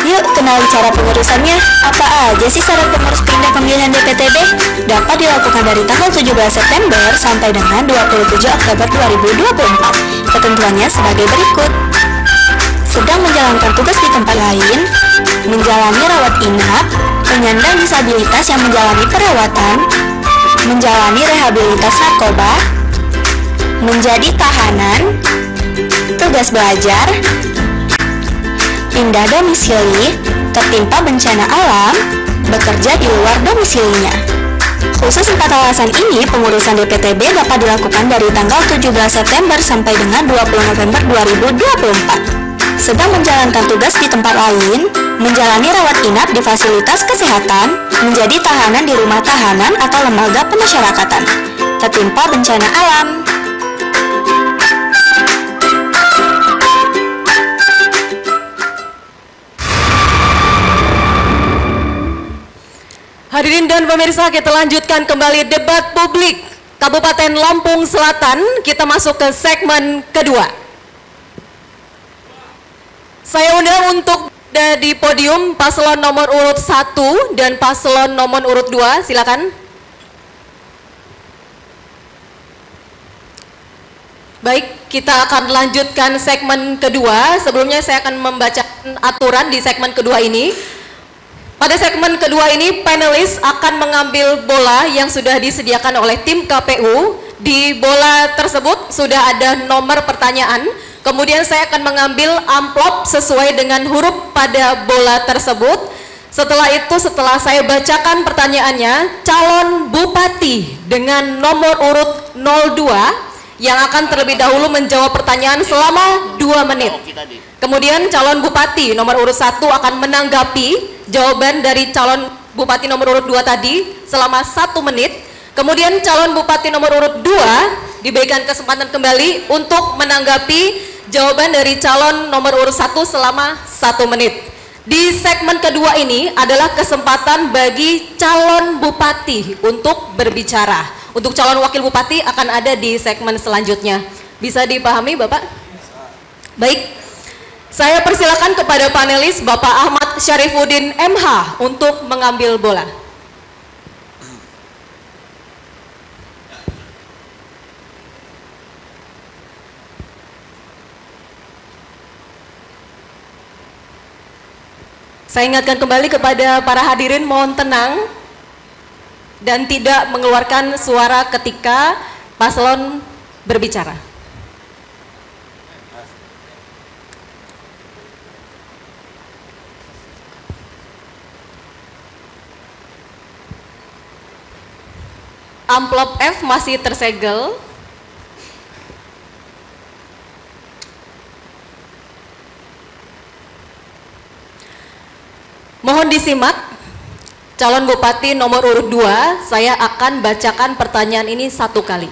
Yuk kenali cara pengurusannya. Apa aja sih syarat pengurus pindah pemilihan DPTB? Dapat dilakukan dari tanggal 17 September sampai dengan 27 Oktober 2024. Ketentuannya sebagai berikut. Sedang menjalankan tugas di tempat lain, menjalani rawat inap, penyandang disabilitas yang menjalani perawatan, menjalani rehabilitas narkoba, menjadi tahanan, tugas belajar, pindah domisili, tertimpa bencana alam, bekerja di luar domisilinya. Khusus 4 alasan ini, pengurusan DPTB dapat dilakukan dari tanggal 17 September sampai dengan 20 November 2024. Sedang menjalankan tugas di tempat lain, menjalani rawat inap di fasilitas kesehatan, menjadi tahanan di rumah tahanan atau lembaga pemasyarakatan, tertimpa bencana alam. Hadirin dan pemirsa, kita lanjutkan kembali debat publik Kabupaten Lampung Selatan. Kita masuk ke segmen kedua. Saya undang untuk di podium paslon nomor urut 1 dan paslon nomor urut 2, silakan. Baik, kita akan lanjutkan segmen kedua. Sebelumnya saya akan membacakan aturan di segmen kedua ini. Pada segmen kedua ini, panelis akan mengambil bola yang sudah disediakan oleh tim KPU. Di bola tersebut sudah ada nomor pertanyaan. Kemudian saya akan mengambil amplop sesuai dengan huruf pada bola tersebut. Setelah itu, setelah saya bacakan pertanyaannya, calon bupati dengan nomor urut 02 yang akan terlebih dahulu menjawab pertanyaan selama 2 menit. Kemudian calon bupati nomor urut 1 akan menanggapi jawaban dari calon bupati nomor urut 2 tadi selama 1 menit. Kemudian calon bupati nomor urut 2 diberikan kesempatan kembali untuk menanggapi jawaban dari calon nomor urut 1 selama 1 menit. Di segmen kedua ini adalah kesempatan bagi calon bupati untuk berbicara. Untuk calon wakil bupati akan ada di segmen selanjutnya. Bisa dipahami Bapak? Baik, saya persilakan kepada panelis Bapak Ahmad Syarifuddin MH untuk mengambil bola. Saya ingatkan kembali kepada para hadirin, mohon tenang dan tidak mengeluarkan suara ketika paslon berbicara. Amplop F masih tersegel. Mohon disimak. Calon bupati nomor urut 2, saya akan bacakan pertanyaan ini 1 kali.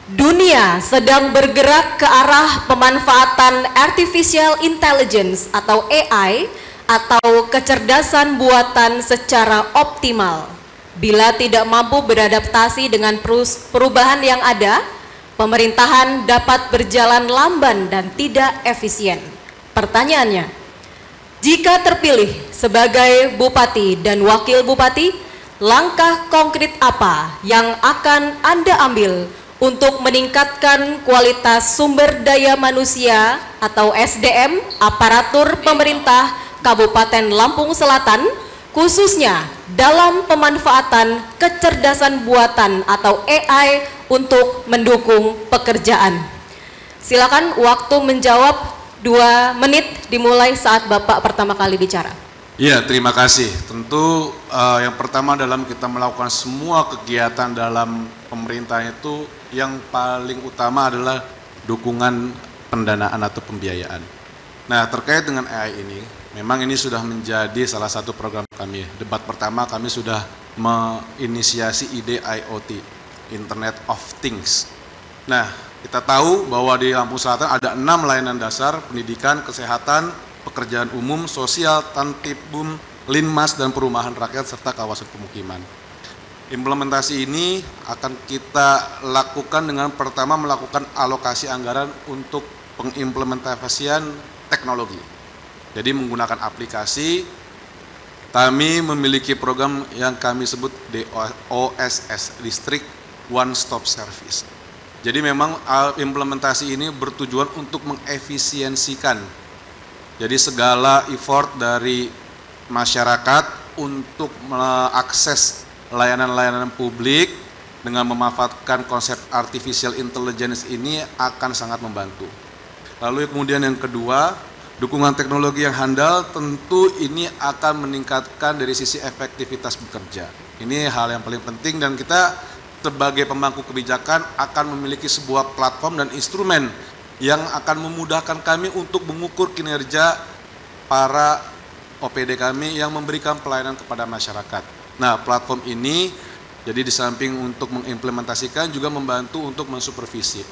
Dunia sedang bergerak ke arah pemanfaatan artificial intelligence atau AI atau kecerdasan buatan secara optimal. Bila tidak mampu beradaptasi dengan perubahan yang ada, pemerintahan dapat berjalan lamban dan tidak efisien. Pertanyaannya, jika terpilih sebagai bupati dan wakil bupati, langkah konkret apa yang akan Anda ambil untuk meningkatkan kualitas sumber daya manusia atau SDM aparatur pemerintah Kabupaten Lampung Selatan, khususnya dalam pemanfaatan kecerdasan buatan atau AI untuk mendukung pekerjaan? Silakan, waktu menjawab 2 menit dimulai saat Bapak pertama kali bicara. Ya, terima kasih. Tentu yang pertama dalam kita melakukan semua kegiatan dalam pemerintah itu yang paling utama adalah dukungan pendanaan atau pembiayaan. Nah, terkait dengan AI ini, memang ini sudah menjadi salah satu program kami. Debat pertama kami sudah menginisiasi ide IoT, Internet of Things. Nah, kita tahu bahwa di Lampung Selatan ada 6 layanan dasar, pendidikan, kesehatan, pekerjaan umum, sosial, tantibum, linmas, dan perumahan rakyat, serta kawasan pemukiman. Implementasi ini akan kita lakukan dengan pertama melakukan alokasi anggaran untuk pengimplementasian teknologi. Jadi menggunakan aplikasi, kami memiliki program yang kami sebut DOSS, District One Stop Service. Jadi memang implementasi ini bertujuan untuk mengefisiensikan. Jadi segala effort dari masyarakat untuk mengakses layanan-layanan publik dengan memanfaatkan konsep artificial intelligence ini akan sangat membantu. Lalu kemudian yang kedua, dukungan teknologi yang handal tentu ini akan meningkatkan dari sisi efektivitas bekerja. Ini hal yang paling penting dan kita sebagai pemangku kebijakan akan memiliki sebuah platform dan instrumen yang akan memudahkan kami untuk mengukur kinerja para OPD kami yang memberikan pelayanan kepada masyarakat. Nah, platform ini jadi di samping untuk mengimplementasikan juga membantu untuk mensupervisi.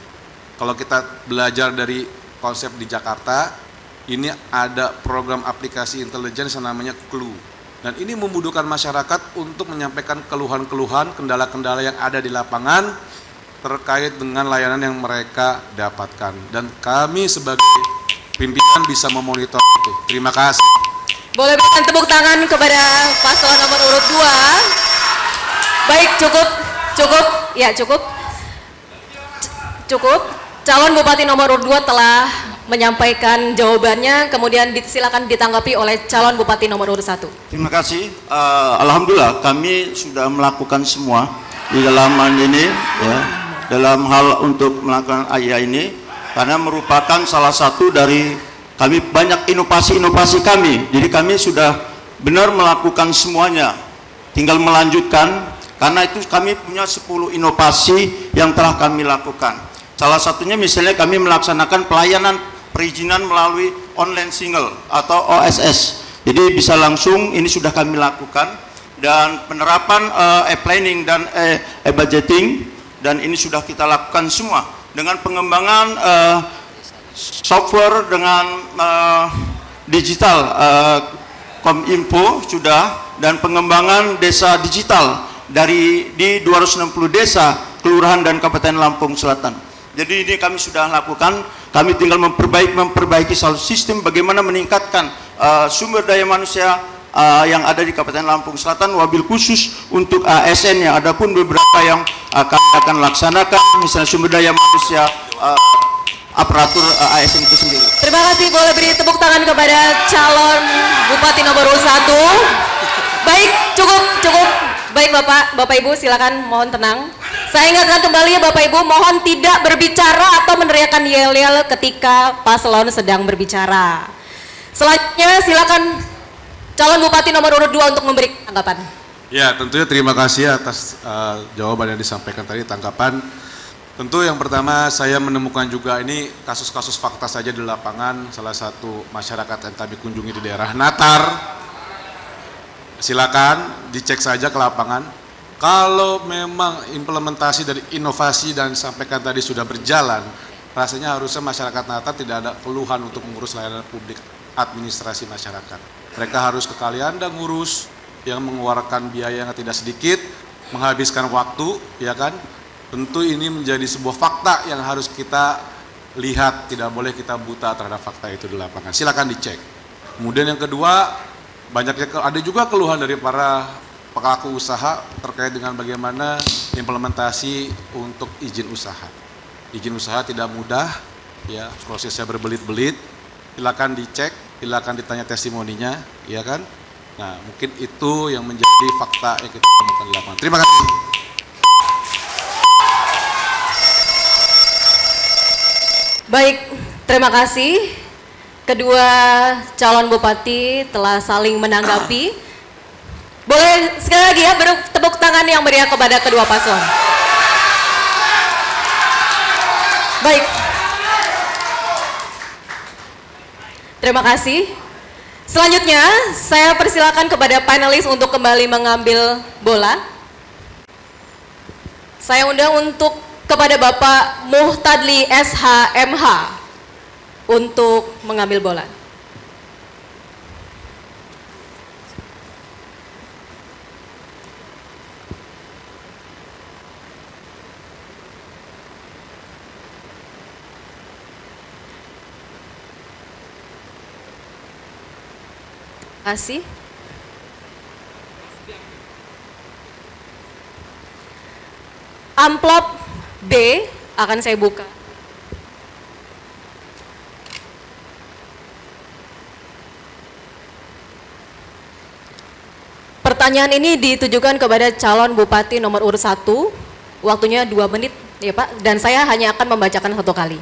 Kalau kita belajar dari konsep di Jakarta, ini ada program aplikasi intelijen yang namanya Clue. Dan ini memudahkan masyarakat untuk menyampaikan keluhan-keluhan, kendala-kendala yang ada di lapangan terkait dengan layanan yang mereka dapatkan. Dan kami sebagai pimpinan bisa memonitor itu. Terima kasih. Boleh berikan tepuk tangan kepada paslon nomor urut 2. Baik, cukup. Ya, cukup. Calon Bupati nomor urut 2 telah menyampaikan jawabannya, kemudian silakan ditanggapi oleh calon Bupati nomor urut 1. Terima kasih. Alhamdulillah kami sudah melakukan semua di dalam ini, ya, dalam hal untuk melakukan AIA ini, karena merupakan salah satu dari kami banyak inovasi-inovasi kami. Jadi kami sudah benar melakukan semuanya, tinggal melanjutkan, karena itu kami punya 10 inovasi yang telah kami lakukan. Salah satunya misalnya kami melaksanakan pelayanan perizinan melalui online single atau OSS. Jadi bisa langsung, ini sudah kami lakukan, dan penerapan e-planning dan e-budgeting, dan ini sudah kita lakukan semua dengan pengembangan software dengan digital Kominfo sudah, dan pengembangan desa digital di 260 desa kelurahan dan Kabupaten Lampung Selatan. Jadi ini kami sudah lakukan, kami tinggal memperbaiki sistem bagaimana meningkatkan sumber daya manusia yang ada di Kabupaten Lampung Selatan, wabil khusus untuk ASN yang ada pun beberapa yang akan laksanakan, misalnya sumber daya manusia aparatur ASN itu sendiri. Terima kasih, boleh beri tepuk tangan kepada calon Bupati nomor 1. Baik, cukup. Baik Bapak Ibu, silakan, mohon tenang. Saya ingatkan kembali ya Bapak Ibu, mohon tidak berbicara atau meneriakkan yel-yel ketika paslon sedang berbicara. Selanjutnya silakan calon Bupati nomor urut 2 untuk memberi tanggapan. Ya, tentunya terima kasih atas jawaban yang disampaikan tadi, tanggapan. Tentu yang pertama saya menemukan juga ini kasus-kasus fakta saja di lapangan, salah satu masyarakat yang kami kunjungi di daerah Natar. Silakan dicek saja ke lapangan. Kalau memang implementasi dari inovasi dan sampaikan tadi sudah berjalan, rasanya harusnya masyarakat Natar tidak ada keluhan untuk mengurus layanan publik administrasi masyarakat. Mereka harus ke Kalianda ngurus, yang mengeluarkan biaya yang tidak sedikit, menghabiskan waktu, ya kan? Tentu ini menjadi sebuah fakta yang harus kita lihat, tidak boleh kita buta terhadap fakta itu di lapangan. Silakan dicek. Kemudian yang kedua, ada juga keluhan dari para pelaku usaha terkait dengan bagaimana implementasi untuk izin usaha. Izin usaha tidak mudah, ya, prosesnya berbelit-belit. Silakan dicek, silakan ditanya testimoninya, ya kan? Nah, mungkin itu yang menjadi fakta yang kita temukan di lapangan. Terima kasih. Baik, terima kasih. Kedua calon bupati telah saling menanggapi. Boleh sekali lagi ya, tepuk tangan yang meriah kepada kedua paslon. Baik. Terima kasih. Selanjutnya, saya persilakan kepada panelis untuk kembali mengambil bola. Saya undang untuk kepada Bapak Muhtadli SHMH untuk mengambil bola. Terima kasih. Amplop B akan saya buka. Pertanyaan ini ditujukan kepada calon bupati nomor urut 1. Waktunya 2 menit ya Pak, dan saya hanya akan membacakan 1 kali.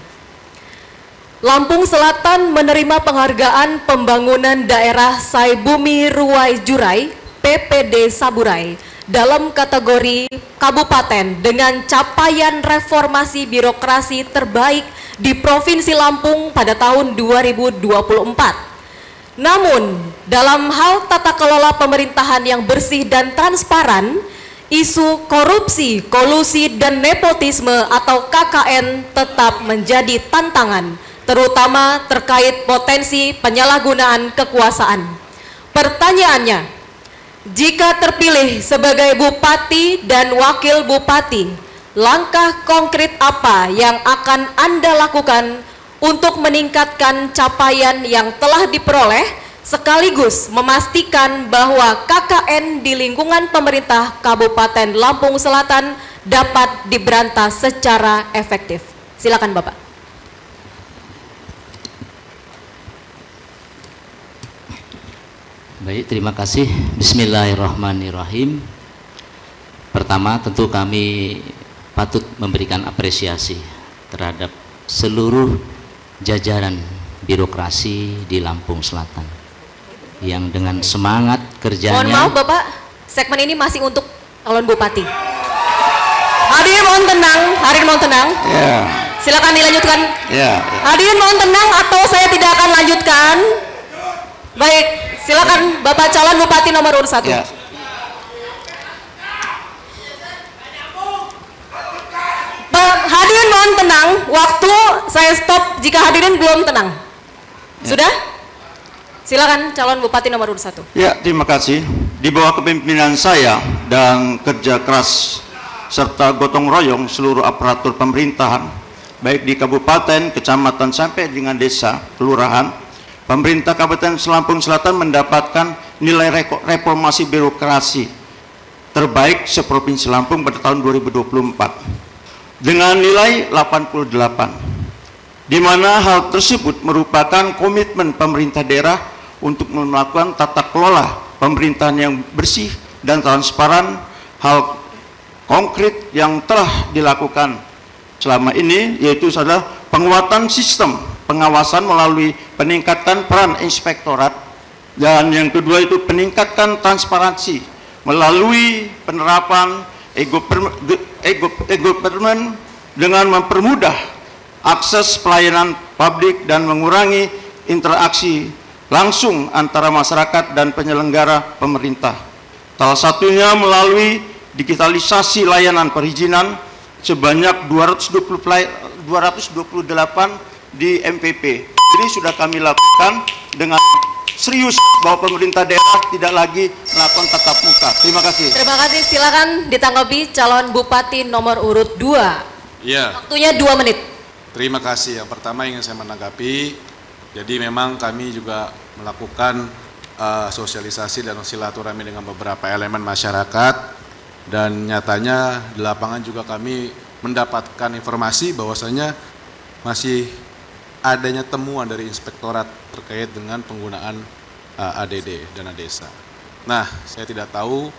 Lampung Selatan menerima penghargaan pembangunan daerah Saibumi Ruwai Jurai PPD Saburai dalam kategori kabupaten dengan capaian reformasi birokrasi terbaik di Provinsi Lampung pada tahun 2024. Namun, dalam hal tata kelola pemerintahan yang bersih dan transparan, isu korupsi, kolusi, dan nepotisme atau KKN tetap menjadi tantangan, terutama terkait potensi penyalahgunaan kekuasaan. Pertanyaannya, jika terpilih sebagai bupati dan wakil bupati, langkah konkret apa yang akan Anda lakukan untuk meningkatkan capaian yang telah diperoleh, sekaligus memastikan bahwa KKN di lingkungan pemerintah Kabupaten Lampung Selatan dapat diberantas secara efektif? Silakan Bapak. Baik, terima kasih. Bismillahirrahmanirrahim. Pertama, tentu kami patut memberikan apresiasi terhadap seluruh jajaran birokrasi di Lampung Selatan yang dengan semangat kerjanya. Mohon maaf Bapak, segmen ini masih untuk calon bupati. Hadirin mohon tenang, hadirin mohon tenang. Ya. Silakan dilanjutkan. Ya. Hadirin mohon tenang atau saya tidak akan lanjutkan. Baik, silakan Bapak calon bupati nomor urut 1. Ya. Hadirin mohon tenang, waktu saya stop jika hadirin belum tenang. Sudah? Silakan calon bupati nomor urut 1. Ya, terima kasih. Di bawah kepemimpinan saya dan kerja keras serta gotong royong seluruh aparatur pemerintahan, baik di kabupaten, kecamatan sampai dengan desa, kelurahan, pemerintah Kabupaten Lampung Selatan mendapatkan nilai reformasi birokrasi terbaik seprovinsi Lampung pada tahun 2024 dengan nilai 88, di mana hal tersebut merupakan komitmen pemerintah daerah untuk melakukan tata kelola pemerintahan yang bersih dan transparan. Hal konkret yang telah dilakukan selama ini yaitu adalah penguatan sistem pengawasan melalui peningkatan peran inspektorat, dan yang kedua itu peningkatkan transparansi melalui penerapan e-government dengan mempermudah akses pelayanan publik dan mengurangi interaksi langsung antara masyarakat dan penyelenggara pemerintah. Salah satunya melalui digitalisasi layanan perizinan sebanyak 228 di MPP. Ini sudah kami lakukan dengan serius bahwa pemerintah daerah tidak lagi melakukan tatap muka. Terima kasih. Terima kasih. Silakan ditanggapi calon bupati nomor urut 2. Iya. Waktunya 2 menit. Terima kasih. Yang pertama ingin saya menanggapi, jadi memang kami juga melakukan sosialisasi dan silaturahmi dengan beberapa elemen masyarakat, dan nyatanya di lapangan juga kami mendapatkan informasi bahwasanya masih adanya temuan dari inspektorat terkait dengan penggunaan ADD, dana desa. Nah, saya tidak tahu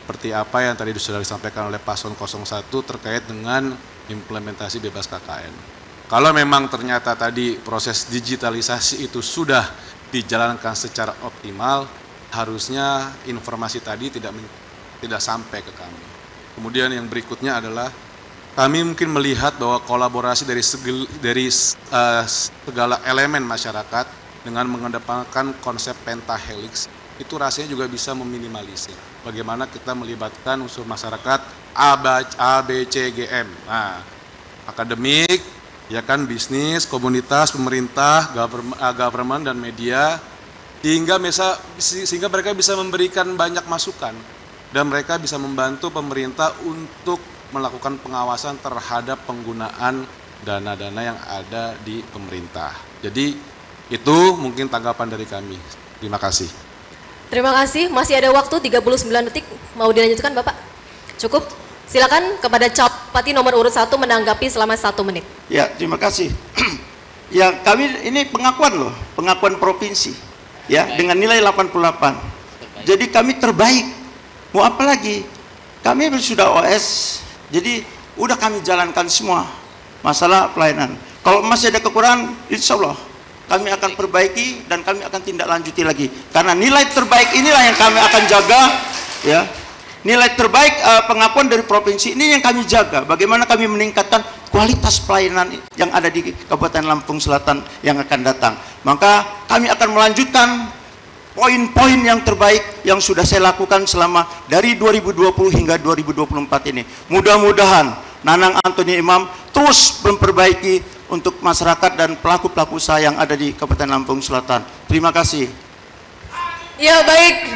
seperti apa yang tadi sudah disampaikan oleh Paslon 01 terkait dengan implementasi bebas KKN. Kalau memang ternyata tadi proses digitalisasi itu sudah dijalankan secara optimal, harusnya informasi tadi tidak sampai ke kami. Kemudian yang berikutnya adalah kami mungkin melihat bahwa kolaborasi dari segala elemen masyarakat dengan mengedepankan konsep pentahelix itu rasanya juga bisa meminimalisir bagaimana kita melibatkan unsur masyarakat A, B, C, G, M. Nah, akademik, ya kan, bisnis, komunitas, pemerintah, government dan media, sehingga mereka bisa memberikan banyak masukan dan mereka bisa membantu pemerintah untuk melakukan pengawasan terhadap penggunaan dana-dana yang ada di pemerintah. Jadi itu mungkin tanggapan dari kami. Terima kasih. Terima kasih. Masih ada waktu 39 detik. Mau dilanjutkan Bapak? Cukup? Silakan kepada calon bupati nomor urut 1 menanggapi selama 1 menit. Ya, terima kasih. Ya, kami ini pengakuan loh, pengakuan provinsi. Ya, dengan nilai 88. Jadi kami terbaik. Mau apa lagi? Kami sudah OS. Jadi udah kami jalankan semua masalah pelayanan. Kalau masih ada kekurangan, insya Allah kami akan perbaiki dan kami akan tindak lanjuti lagi. Karena nilai terbaik inilah yang kami akan jaga. Ya, nilai terbaik pengakuan dari provinsi ini yang kami jaga. Bagaimana kami meningkatkan kualitas pelayanan yang ada di Kabupaten Lampung Selatan yang akan datang. Maka kami akan melanjutkan poin-poin yang terbaik yang sudah saya lakukan selama dari 2020 hingga 2024 ini. Mudah-mudahan Nanang Antoni Imam terus memperbaiki untuk masyarakat dan pelaku-pelaku usaha yang ada di Kabupaten Lampung Selatan. Terima kasih. Ya, baik.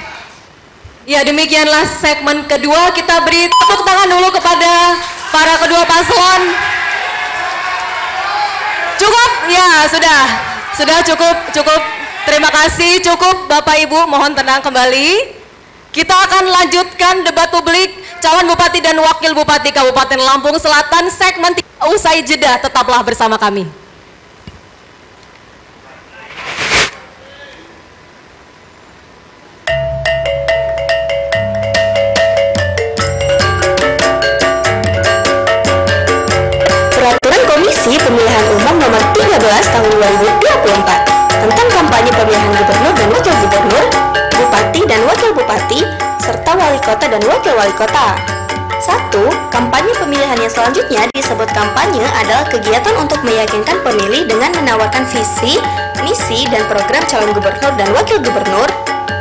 Ya, demikianlah segmen kedua. Kita beri tepuk tangan dulu kepada para kedua paslon. Cukup? Ya, sudah cukup. Terima kasih, cukup Bapak Ibu, mohon tenang kembali. Kita akan lanjutkan debat publik calon bupati dan wakil bupati Kabupaten Lampung Selatan segmen 3 usai jeda. Tetaplah bersama kami. Umum Nomor 13 Tahun 2024 tentang kampanye pemilihan gubernur dan wakil gubernur, bupati dan wakil bupati, serta wali kota dan wakil wali kota. 1. Kampanye pemilihan yang selanjutnya disebut kampanye adalah kegiatan untuk meyakinkan pemilih dengan menawarkan visi, misi, dan program calon gubernur dan wakil gubernur,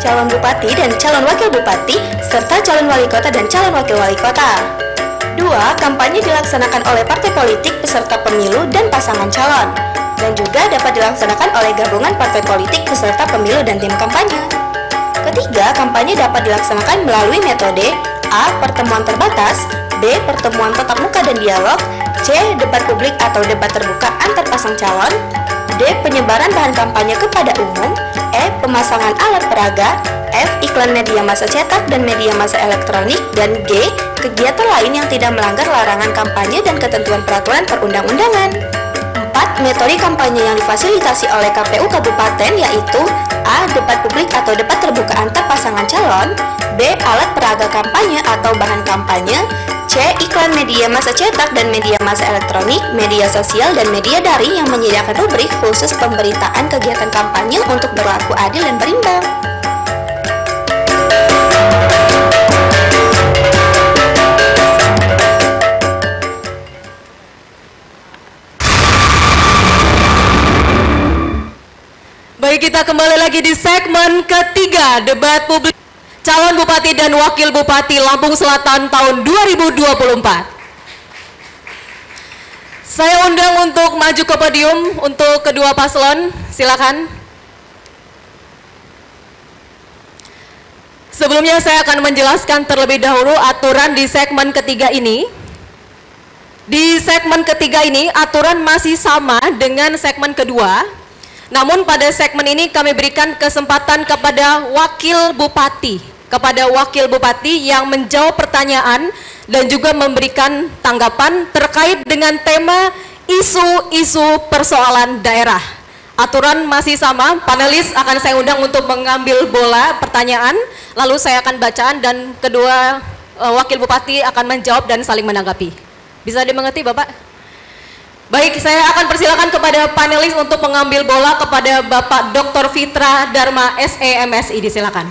calon bupati dan calon wakil bupati, serta calon wali kota dan calon wakil wali kota. 2. Kampanye dilaksanakan oleh partai politik peserta pemilu dan pasangan calon, dan juga dapat dilaksanakan oleh gabungan partai politik peserta pemilu dan tim kampanye. Ketiga, kampanye dapat dilaksanakan melalui metode A. Pertemuan terbatas, B. Pertemuan tatap muka dan dialog, C. Debat publik atau debat terbuka antar pasang calon, D. Penyebaran bahan kampanye kepada umum, E. Pemasangan alat peraga, F. Iklan media massa cetak dan media massa elektronik, dan G. Kegiatan lain yang tidak melanggar larangan kampanye dan ketentuan peraturan perundang-undangan. 4. Metode kampanye yang difasilitasi oleh KPU Kabupaten yaitu A. Debat publik atau debat terbuka antar pasangan calon, B. Alat peraga kampanye atau bahan kampanye, C. Iklan media massa cetak dan media massa elektronik, media sosial dan media daring yang menyediakan rubrik khusus pemberitaan kegiatan kampanye untuk berlaku adil dan berimbang. Baik, kita kembali lagi di segmen ketiga, debat publik calon bupati dan wakil bupati Lampung Selatan tahun 2024. Saya undang untuk maju ke podium untuk kedua paslon, silakan. Sebelumnya saya akan menjelaskan terlebih dahulu aturan di segmen ketiga ini. Di segmen ketiga ini aturan masih sama dengan segmen kedua. Namun pada segmen ini kami berikan kesempatan kepada wakil bupati yang menjawab pertanyaan dan juga memberikan tanggapan terkait dengan tema isu-isu persoalan daerah. Aturan masih sama, panelis akan saya undang untuk mengambil bola pertanyaan, lalu saya akan bacaan dan kedua wakil bupati akan menjawab dan saling menanggapi. Bisa dimengerti Bapak? Baik, saya akan persilakan kepada panelis untuk mengambil bola kepada Bapak Dr. Fitra Dharma SEMSI, silakan.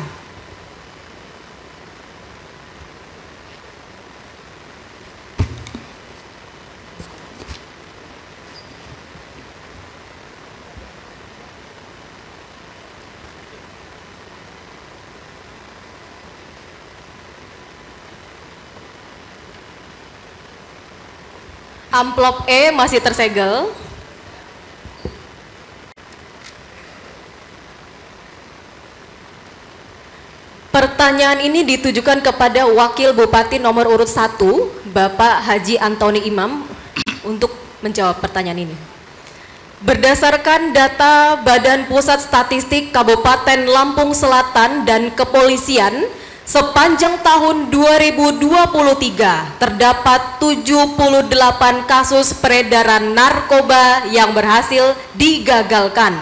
Amplop E masih tersegel. Pertanyaan ini ditujukan kepada Wakil Bupati nomor urut 1, Bapak Haji Antoni Imam, untuk menjawab pertanyaan ini. Berdasarkan data Badan Pusat Statistik Kabupaten Lampung Selatan dan Kepolisian, sepanjang tahun 2023 terdapat 78 kasus peredaran narkoba yang berhasil digagalkan.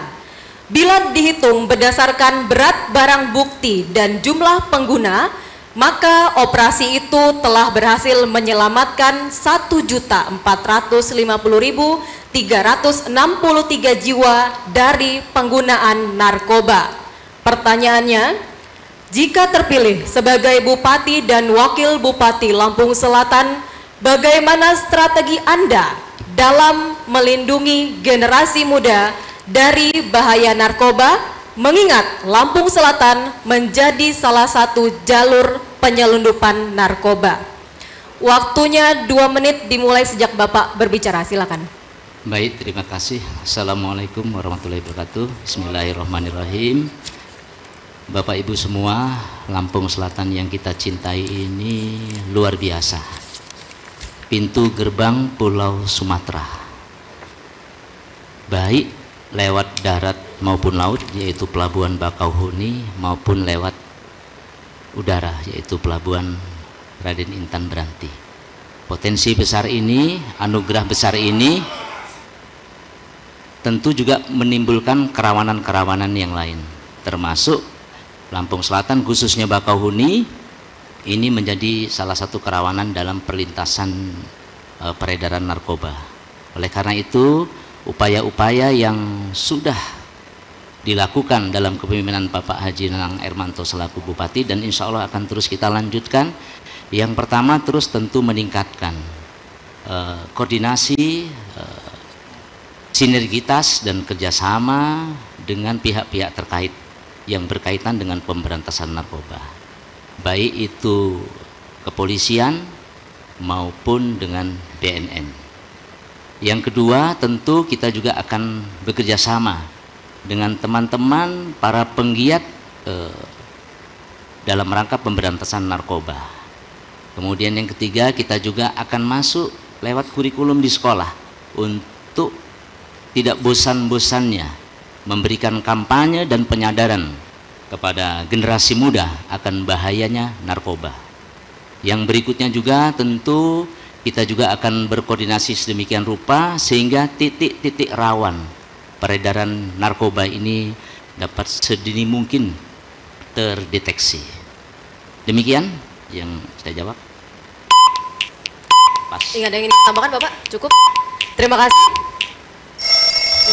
Bila dihitung berdasarkan berat barang bukti dan jumlah pengguna, maka operasi itu telah berhasil menyelamatkan 1.450.363 jiwa dari penggunaan narkoba. Pertanyaannya, jika terpilih sebagai Bupati dan Wakil Bupati Lampung Selatan, bagaimana strategi Anda dalam melindungi generasi muda dari bahaya narkoba, mengingat Lampung Selatan menjadi salah satu jalur penyelundupan narkoba? Waktunya 2 menit dimulai sejak Bapak berbicara, silakan. Baik, terima kasih. Assalamualaikum warahmatullahi wabarakatuh. Bismillahirrahmanirrahim. Bapak Ibu semua, Lampung Selatan yang kita cintai ini luar biasa. Pintu gerbang Pulau Sumatera. Baik lewat darat maupun laut, yaitu Pelabuhan Bakauheni, maupun lewat udara, yaitu Pelabuhan Raden Intan Beranti. Potensi besar ini, anugerah besar ini tentu juga menimbulkan kerawanan-kerawanan yang lain, termasuk Lampung Selatan khususnya Bakauheni ini menjadi salah satu kerawanan dalam perlintasan peredaran narkoba. Oleh karena itu, upaya-upaya yang sudah dilakukan dalam kepemimpinan Bapak Haji Nanang Ermanto selaku Bupati, dan insya Allah akan terus kita lanjutkan. Yang pertama, terus tentu meningkatkan koordinasi, sinergitas dan kerjasama dengan pihak-pihak terkait yang berkaitan dengan pemberantasan narkoba, baik itu kepolisian maupun dengan BNN. Yang kedua, tentu kita juga akan bekerja sama dengan teman-teman para penggiat dalam rangka pemberantasan narkoba. Kemudian yang ketiga, kita juga akan masuk lewat kurikulum di sekolah untuk tidak bosan-bosannya memberikan kampanye dan penyadaran kepada generasi muda akan bahayanya narkoba. Yang berikutnya juga tentu kita juga akan berkoordinasi sedemikian rupa sehingga titik-titik rawan peredaran narkoba ini dapat sedini mungkin terdeteksi. Demikian yang saya jawab. Pas. Ingat yang ingin ditambahkan Bapak? Cukup? Terima kasih.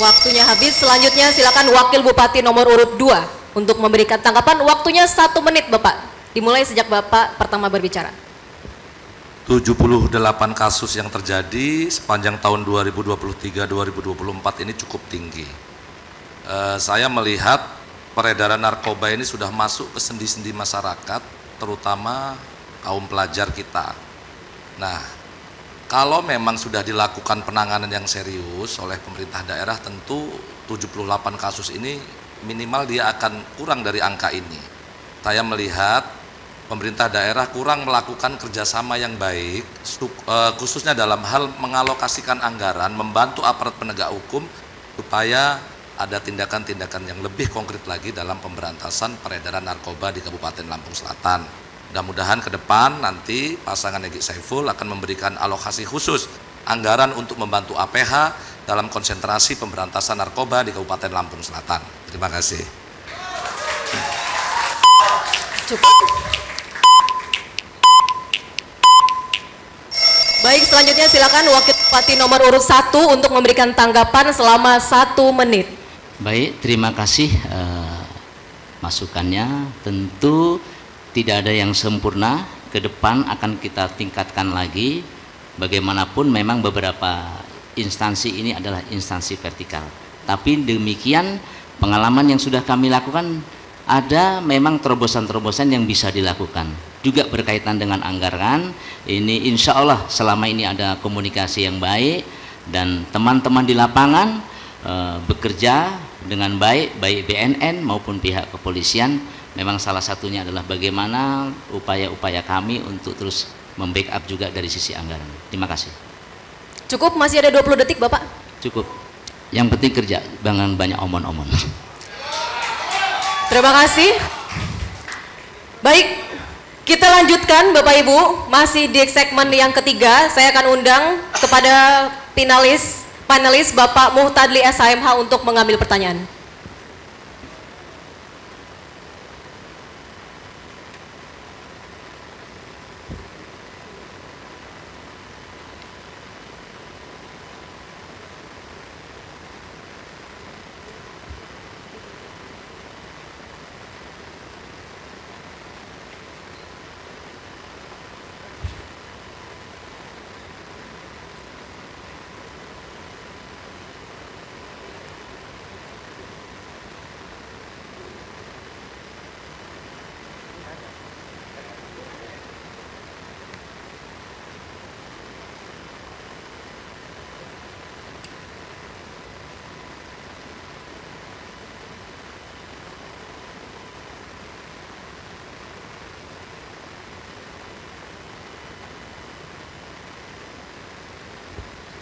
Waktunya habis. Selanjutnya silakan Wakil Bupati nomor urut 2 untuk memberikan tanggapan. Waktunya 1 menit Bapak. Dimulai sejak Bapak pertama berbicara. 78 kasus yang terjadi sepanjang tahun 2023-2024 ini cukup tinggi. Saya melihat peredaran narkoba ini sudah masuk ke sendi-sendi masyarakat, terutama kaum pelajar kita. Nah, kalau memang sudah dilakukan penanganan yang serius oleh pemerintah daerah, tentu 78 kasus ini minimal dia akan kurang dari angka ini. Saya melihat pemerintah daerah kurang melakukan kerjasama yang baik, khususnya dalam hal mengalokasikan anggaran, membantu aparat penegak hukum supaya ada tindakan-tindakan yang lebih konkret lagi dalam pemberantasan peredaran narkoba di Kabupaten Lampung Selatan. Mudah-mudahan ke depan nanti pasangan Egy Saiful akan memberikan alokasi khusus anggaran untuk membantu APH dalam konsentrasi pemberantasan narkoba di Kabupaten Lampung Selatan. Terima kasih. Cukup. Baik, selanjutnya silakan Wakil Bupati nomor urut 1 untuk memberikan tanggapan selama 1 menit. Baik, terima kasih masukannya. Tentu tidak ada yang sempurna, ke depan akan kita tingkatkan lagi. Bagaimanapun memang beberapa instansi ini adalah instansi vertikal. Tapi demikian pengalaman yang sudah kami lakukan, ada memang terobosan-terobosan yang bisa dilakukan. Juga berkaitan dengan anggaran, ini insya Allah selama ini ada komunikasi yang baik dan teman-teman di lapangan bekerja dengan baik, baik BNN maupun pihak kepolisian. Memang salah satunya adalah bagaimana upaya-upaya kami untuk terus membackup juga dari sisi anggaran. Terima kasih. Cukup, masih ada 20 detik Bapak? Cukup. Yang penting kerja, jangan banyak omon-omon. Terima kasih. Baik. Kita lanjutkan Bapak Ibu, masih di segmen yang ketiga. Saya akan undang kepada panelis Bapak Muhtadli SHMH untuk mengambil pertanyaan.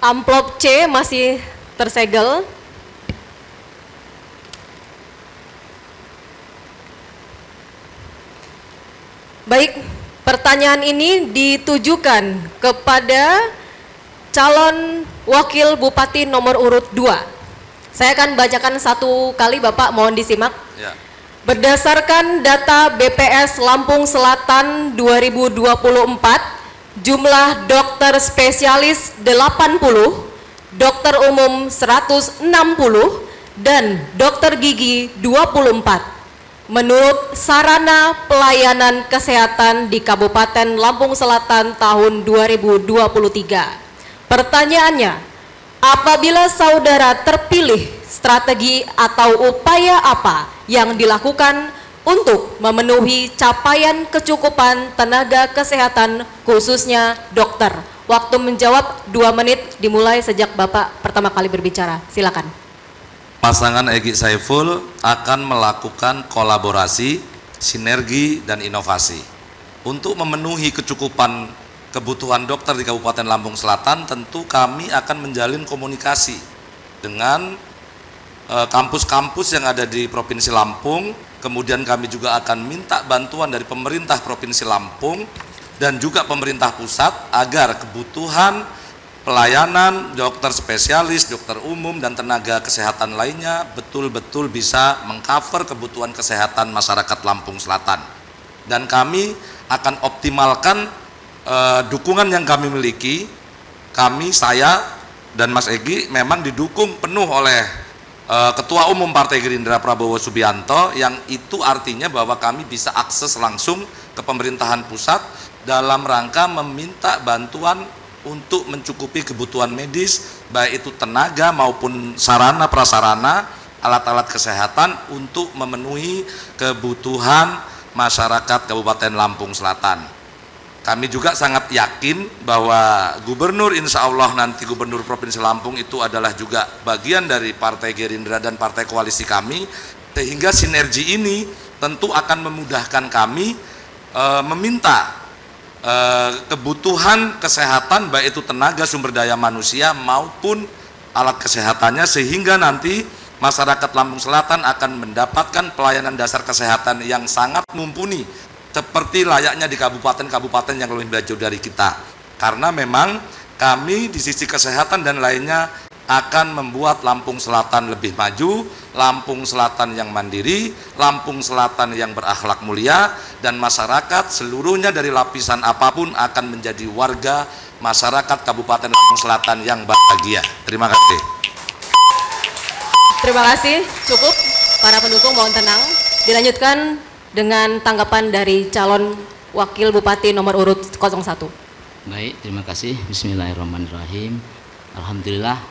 Amplop C masih tersegel. Baik, pertanyaan ini ditujukan kepada calon Wakil Bupati nomor urut 2. Saya akan bacakan 1 kali Bapak, mohon disimak. Ya. Berdasarkan data BPS Lampung Selatan 2024, jumlah dokter spesialis 80, dokter umum 160, dan dokter gigi 24. Menurut sarana pelayanan kesehatan di Kabupaten Lampung Selatan tahun 2023. Pertanyaannya, apabila saudara terpilih, strategi atau upaya apa yang dilakukan untuk memenuhi capaian kecukupan tenaga kesehatan khususnya dokter? Waktu menjawab 2 menit dimulai sejak Bapak pertama kali berbicara. Silakan. Pasangan Egy Saiful akan melakukan kolaborasi, sinergi, dan inovasi untuk memenuhi kecukupan kebutuhan dokter di Kabupaten Lampung Selatan. Tentu kami akan menjalin komunikasi dengan kampus-kampus yang ada di Provinsi Lampung. Kemudian kami juga akan minta bantuan dari pemerintah Provinsi Lampung dan juga pemerintah pusat agar kebutuhan pelayanan dokter spesialis, dokter umum, dan tenaga kesehatan lainnya betul-betul bisa mengcover kebutuhan kesehatan masyarakat Lampung Selatan. Dan kami akan optimalkan dukungan yang kami miliki. Saya dan Mas Egy memang didukung penuh oleh Ketua Umum Partai Gerindra Prabowo Subianto, yang itu artinya bahwa kami bisa akses langsung ke pemerintahan pusat dalam rangka meminta bantuan untuk mencukupi kebutuhan medis, baik itu tenaga maupun sarana prasarana, alat-alat kesehatan untuk memenuhi kebutuhan masyarakat Kabupaten Lampung Selatan. Kami juga sangat yakin bahwa Gubernur, insya Allah nanti Gubernur Provinsi Lampung itu adalah juga bagian dari Partai Gerindra dan Partai Koalisi kami, sehingga sinergi ini tentu akan memudahkan kami meminta kebutuhan kesehatan, baik itu tenaga sumber daya manusia maupun alat kesehatannya, sehingga nanti masyarakat Lampung Selatan akan mendapatkan pelayanan dasar kesehatan yang sangat mumpuni seperti layaknya di kabupaten-kabupaten yang lebih maju dari kita. Karena memang kami di sisi kesehatan dan lainnya akan membuat Lampung Selatan lebih maju, Lampung Selatan yang mandiri, Lampung Selatan yang berakhlak mulia, dan masyarakat seluruhnya dari lapisan apapun akan menjadi warga masyarakat Kabupaten Lampung Selatan yang bahagia. Terima kasih. Terima kasih, cukup. Para pendukung mohon tenang. Dilanjutkan dengan tanggapan dari calon Wakil Bupati nomor urut 01. Baik, terima kasih. Bismillahirrahmanirrahim. Alhamdulillah,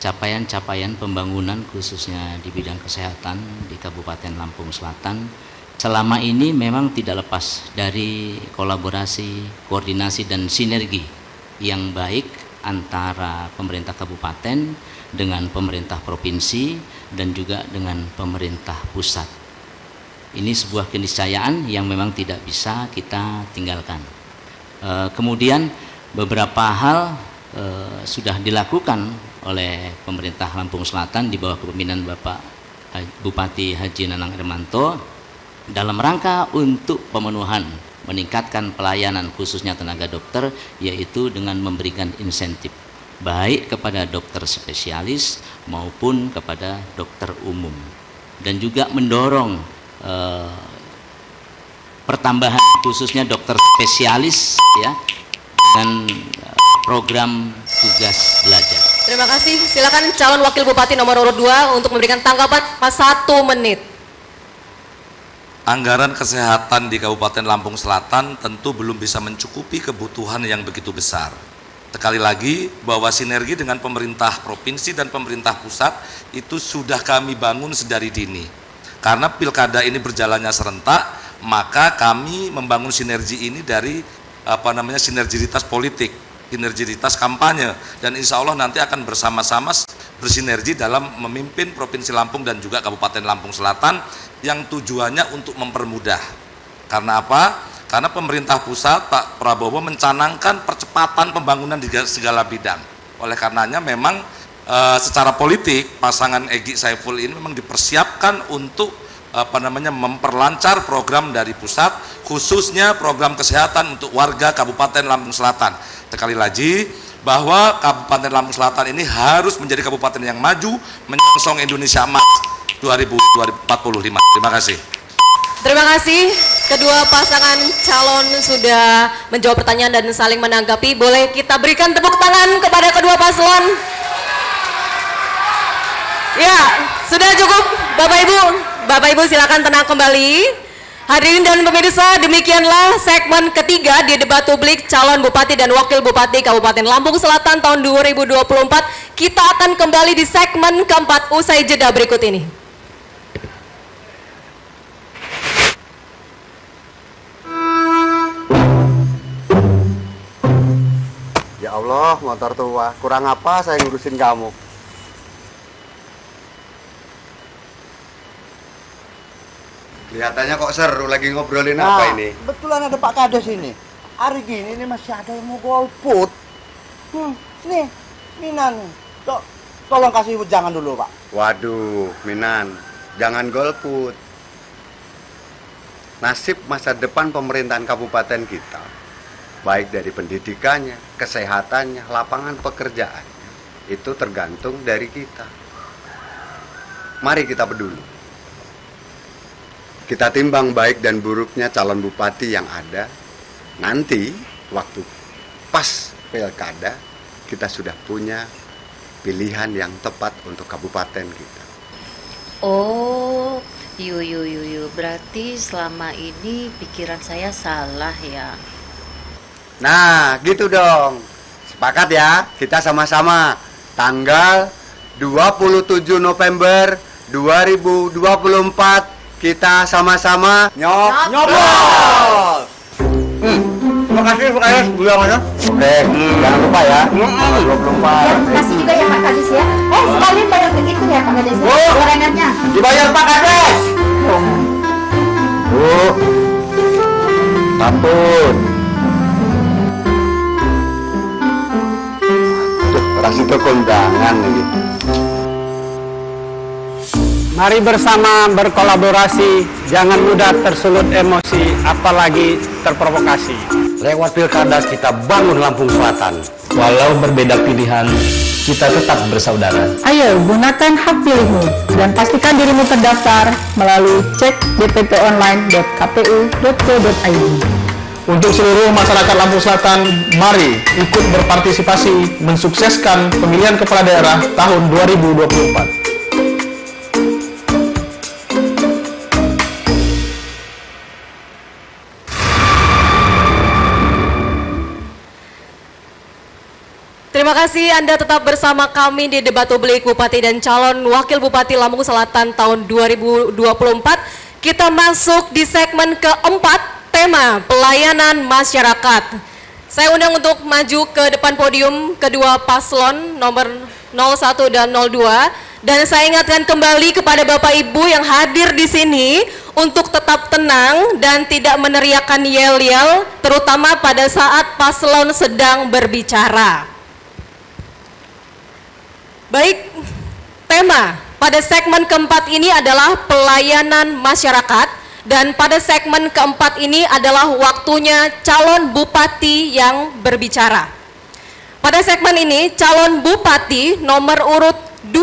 capaian-capaian pembangunan khususnya di bidang kesehatan di Kabupaten Lampung Selatan selama ini memang tidak lepas dari kolaborasi, koordinasi, dan sinergi yang baik antara pemerintah kabupaten dengan pemerintah provinsi dan juga dengan pemerintah pusat. Ini sebuah keniscayaan yang memang tidak bisa kita tinggalkan. Kemudian beberapa hal sudah dilakukan oleh pemerintah Lampung Selatan di bawah kepemimpinan Bapak Bupati Haji Nanang Hermanto dalam rangka untuk pemenuhan meningkatkan pelayanan khususnya tenaga dokter, yaitu dengan memberikan insentif baik kepada dokter spesialis maupun kepada dokter umum, dan juga mendorong pertambahan khususnya dokter spesialis ya dengan program tugas belajar. Terima kasih. Silakan calon Wakil Bupati nomor urut 2 untuk memberikan tanggapan 1 menit. Anggaran kesehatan di Kabupaten Lampung Selatan tentu belum bisa mencukupi kebutuhan yang begitu besar. Sekali lagi bahwa sinergi dengan pemerintah provinsi dan pemerintah pusat itu sudah kami bangun sedari dini. Karena pilkada ini berjalannya serentak, maka kami membangun sinergi ini dari sinergitas politik, sinergitas kampanye, dan insya Allah nanti akan bersama-sama bersinergi dalam memimpin Provinsi Lampung dan juga Kabupaten Lampung Selatan yang tujuannya untuk mempermudah. Karena apa? Karena pemerintah pusat Pak Prabowo mencanangkan percepatan pembangunan di segala bidang. Oleh karenanya memang secara politik pasangan Egy Saiful ini memang dipersiapkan untuk memperlancar program dari pusat, khususnya program kesehatan untuk warga Kabupaten Lampung Selatan. Sekali lagi bahwa Kabupaten Lampung Selatan ini harus menjadi kabupaten yang maju menyongsong Indonesia Emas 2045. Terima kasih. Terima kasih. Kedua pasangan calon sudah menjawab pertanyaan dan saling menanggapi. Boleh kita berikan tepuk tangan kepada kedua paslon. Ya, sudah cukup Bapak Ibu. Bapak Ibu silakan tenang kembali. Hadirin dan pemirsa, demikianlah segmen ketiga di debat publik calon Bupati dan Wakil Bupati Kabupaten Lampung Selatan tahun 2024. Kita akan kembali di segmen keempat usai jeda berikut ini. Ya Allah, motor tua. Kurang apa saya ngurusin kamu? Kelihatannya kok seru lagi ngobrolin apa ini? Kebetulan ada Pak Kades ini. Hari gini ini masih ada yang mau golput. Nih, Minan. Tolong kasih wejangan dulu, Pak. Waduh, Minan. Jangan golput. Nasib masa depan pemerintahan kabupaten kita, baik dari pendidikannya, kesehatannya, lapangan pekerjaannya, itu tergantung dari kita. Mari kita peduli. Kita timbang baik dan buruknya calon bupati yang ada. Nanti waktu pas pilkada kita sudah punya pilihan yang tepat untuk kabupaten kita. Oh, yuk. Berarti selama ini pikiran saya salah ya. Nah, gitu dong. Sepakat ya, kita sama-sama. Tanggal 27 November 2024 kita sama-sama nyoblos. Terima kasih Pak Kades, bulangannya. Oke, jangan lupa ya. 24. Ya, kasih juga ya Pak Kades ya. Sekalian bayar begitu ya Pak Kades ya. Gorengannya. Dibayar Pak Kades. Ampun. Orang situ kondangan nih. Mari bersama berkolaborasi, jangan mudah tersulut emosi, apalagi terprovokasi. Lewat pilkada kita bangun Lampung Selatan. Walau berbeda pilihan, kita tetap bersaudara. Ayo gunakan hak pilihmu dan pastikan dirimu terdaftar melalui cek dpponline.kpu.go.id. Untuk seluruh masyarakat Lampung Selatan, mari ikut berpartisipasi mensukseskan pemilihan kepala daerah tahun 2024. Terima kasih Anda tetap bersama kami di debat publik Bupati dan calon Wakil Bupati Lampung Selatan tahun 2024. Kita masuk di segmen keempat, tema pelayanan masyarakat. Saya undang untuk maju ke depan podium kedua paslon nomor 01 dan 02. Dan saya ingatkan kembali kepada Bapak Ibu yang hadir di sini untuk tetap tenang dan tidak meneriakkan yel-yel, terutama pada saat paslon sedang berbicara. Baik, tema pada segmen keempat ini adalah pelayanan masyarakat, dan pada segmen keempat ini adalah waktunya calon bupati yang berbicara. Pada segmen ini, calon bupati nomor urut 2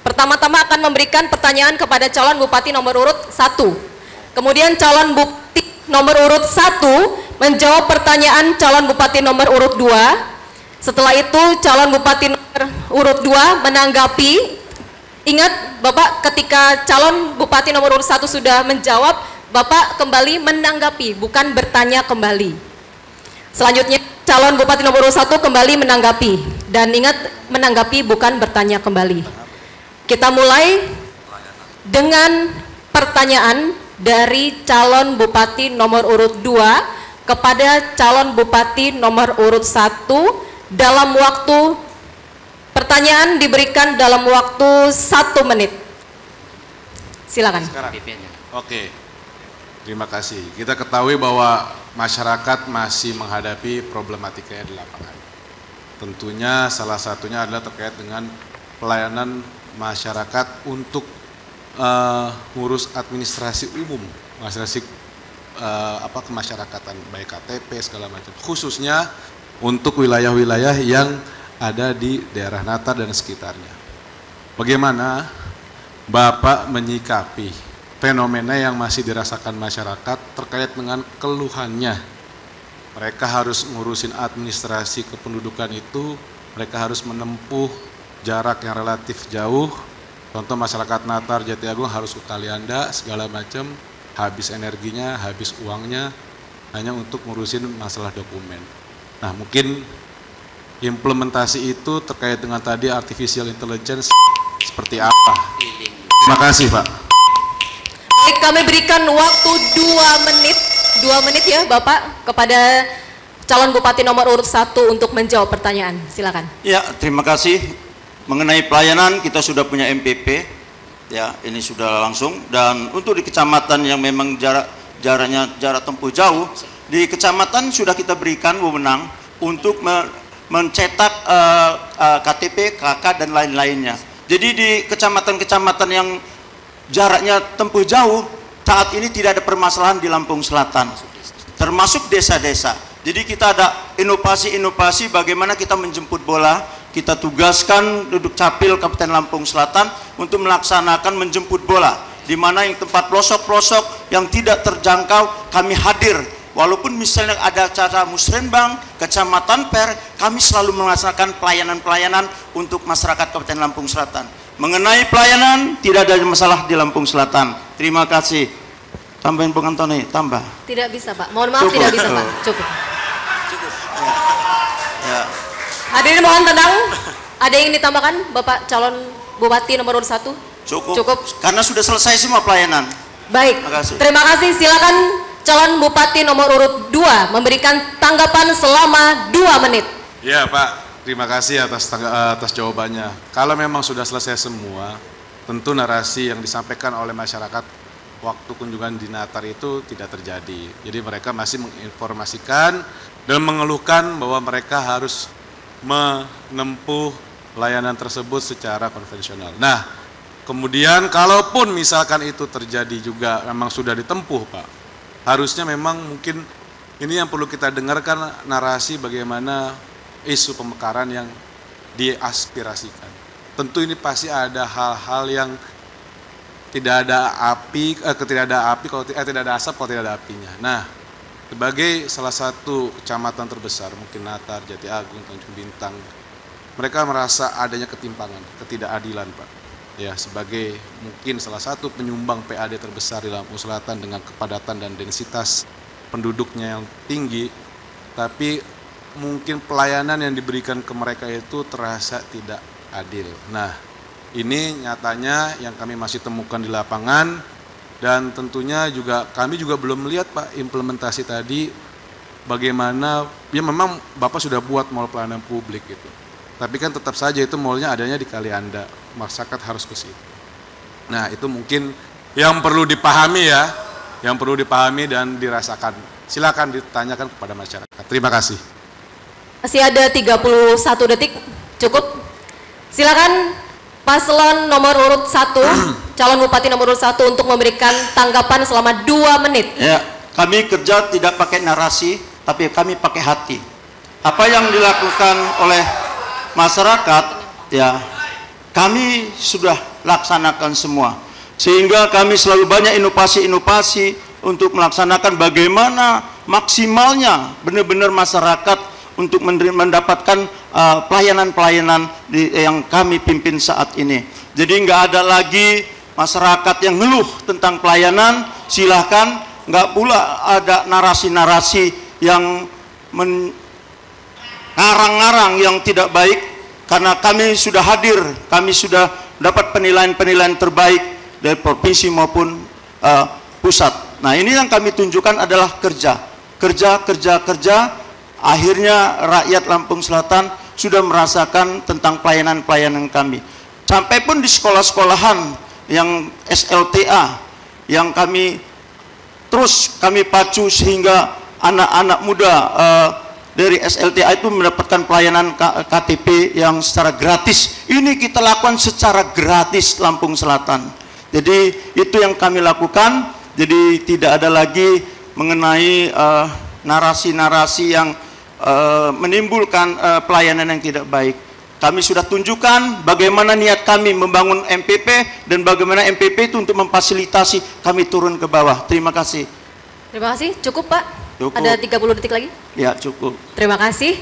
pertama-tama akan memberikan pertanyaan kepada calon bupati nomor urut 1. Kemudian calon bupati nomor urut 1 menjawab pertanyaan calon bupati nomor urut 2. Setelah itu calon bupati nomor urut 2 menanggapi. Ingat Bapak, ketika calon bupati nomor urut 1 sudah menjawab, Bapak kembali menanggapi, bukan bertanya kembali. Selanjutnya calon bupati nomor urut 1 kembali menanggapi, dan ingat, menanggapi bukan bertanya kembali. Kita mulai dengan pertanyaan dari calon bupati nomor urut 2 kepada calon bupati nomor urut 1 dalam waktu, pertanyaan diberikan dalam waktu 1 menit. Silakan. Oke, terima kasih. Kita ketahui bahwa masyarakat masih menghadapi problematika di lapangan. Tentunya salah satunya adalah terkait dengan pelayanan masyarakat untuk ngurus administrasi umum, administrasi kemasyarakatan, baik KTP segala macam, khususnya untuk wilayah-wilayah yang ada di daerah Natar dan sekitarnya. Bagaimana Bapak menyikapi fenomena yang masih dirasakan masyarakat terkait dengan keluhannya? Mereka harus ngurusin administrasi kependudukan itu, mereka harus menempuh jarak yang relatif jauh Contoh masyarakat Natar Jati Agung harus ke Kalianda segala macam, habis energinya, habis uangnya hanya untuk ngurusin masalah dokumen. Nah, mungkin implementasi itu terkait dengan tadi artificial intelligence seperti apa? Terima kasih, Pak. Baik, kami berikan waktu 2 menit. 2 menit ya Bapak kepada calon Bupati nomor urut 1 untuk menjawab pertanyaan. Silakan. Ya, terima kasih. Mengenai pelayanan kita sudah punya MPP, ya ini sudah langsung. Dan untuk di kecamatan yang memang jarak tempuh jauh, di kecamatan sudah kita berikan wewenang untuk mencetak KTP, KK dan lain-lainnya. Jadi di kecamatan-kecamatan yang jaraknya tempuh jauh, saat ini tidak ada permasalahan di Lampung Selatan, termasuk desa-desa. Jadi kita ada inovasi-inovasi bagaimana kita menjemput bola. Kita tugaskan duduk capil Kabupaten Lampung Selatan untuk melaksanakan menjemput bola, di mana yang tempat pelosok-pelosok yang tidak terjangkau kami hadir. Walaupun misalnya ada acara musrenbang, kecamatan per, kami selalu melaksanakan pelayanan-pelayanan untuk masyarakat Kabupaten Lampung Selatan. Mengenai pelayanan tidak ada masalah di Lampung Selatan. Terima kasih. Tambahin Bung Antoni, tambah. Tidak bisa Pak, mohon maaf. Cukup. Tidak bisa Pak, cukup. Ya. Hadirin mohon tenang. Ada yang ditambahkan Bapak calon Bupati nomor urut 1? Cukup. Karena sudah selesai semua pelayanan. Baik, terima kasih. Silakan calon Bupati nomor urut 2 memberikan tanggapan selama 2 menit. Ya Pak, terima kasih atas jawabannya. Kalau memang sudah selesai semua, tentu narasi yang disampaikan oleh masyarakat waktu kunjungan di Natar itu tidak terjadi. Jadi mereka masih menginformasikan dan mengeluhkan bahwa mereka harus menempuh layanan tersebut secara konvensional. Nah, kemudian kalaupun misalkan itu terjadi juga memang sudah ditempuh Pak, harusnya memang mungkin ini yang perlu kita dengarkan narasi bagaimana isu pemekaran yang diaspirasikan. Tentu ini pasti ada hal-hal yang tidak ada api, tidak ada asap kalau tidak ada apinya. Nah, sebagai salah satu kecamatan terbesar, mungkin Natar, Jati Agung, Tanjung Bintang, mereka merasa adanya ketimpangan, ketidakadilan Pak. Ya, sebagai mungkin salah satu penyumbang PAD terbesar di Lampung Selatan dengan kepadatan dan densitas penduduknya yang tinggi, tapi mungkin pelayanan yang diberikan ke mereka itu terasa tidak adil. Nah, ini nyatanya yang kami masih temukan di lapangan, dan tentunya juga kami juga belum melihat Pak implementasi tadi bagaimana, ya memang Bapak sudah buat mall pelayanan publik gitu. Tapi kan tetap saja itu mallnya adanya di Kalianda, masyarakat harus ke situ. Nah, itu mungkin yang perlu dipahami ya, yang perlu dipahami dan dirasakan. Silakan ditanyakan kepada masyarakat. Terima kasih. Masih ada 31 detik, cukup. Silakan paslon nomor urut 1, calon Bupati nomor urut 1 untuk memberikan tanggapan selama 2 menit. Ya, kami kerja tidak pakai narasi, tapi kami pakai hati. Apa yang dilakukan oleh masyarakat, ya kami sudah laksanakan semua. Sehingga kami selalu banyak inovasi-inovasi untuk melaksanakan bagaimana maksimalnya benar-benar masyarakat untuk mendapatkan pelayanan-pelayanan yang kami pimpin saat ini. Jadi nggak ada lagi masyarakat yang ngeluh tentang pelayanan, silahkan. Nggak pula ada narasi-narasi yang ngarang-ngarang yang tidak baik, karena kami sudah hadir, kami sudah dapat penilaian-penilaian terbaik dari provinsi maupun pusat. Nah, ini yang kami tunjukkan adalah kerja. Akhirnya rakyat Lampung Selatan sudah merasakan tentang pelayanan-pelayanan kami. Sampai pun di sekolah-sekolahan yang SLTA yang kami pacu sehingga anak-anak muda dari SLTA itu mendapatkan pelayanan KTP yang secara gratis. Ini kita lakukan secara gratis Lampung Selatan. Jadi itu yang kami lakukan. Jadi tidak ada lagi mengenai narasi-narasi yang menimbulkan pelayanan yang tidak baik. Kami sudah tunjukkan bagaimana niat kami membangun MPP dan bagaimana MPP itu untuk memfasilitasi kami turun ke bawah. Terima kasih. Terima kasih. Cukup Pak? Cukup. Ada 30 detik lagi? Ya, cukup. Terima kasih.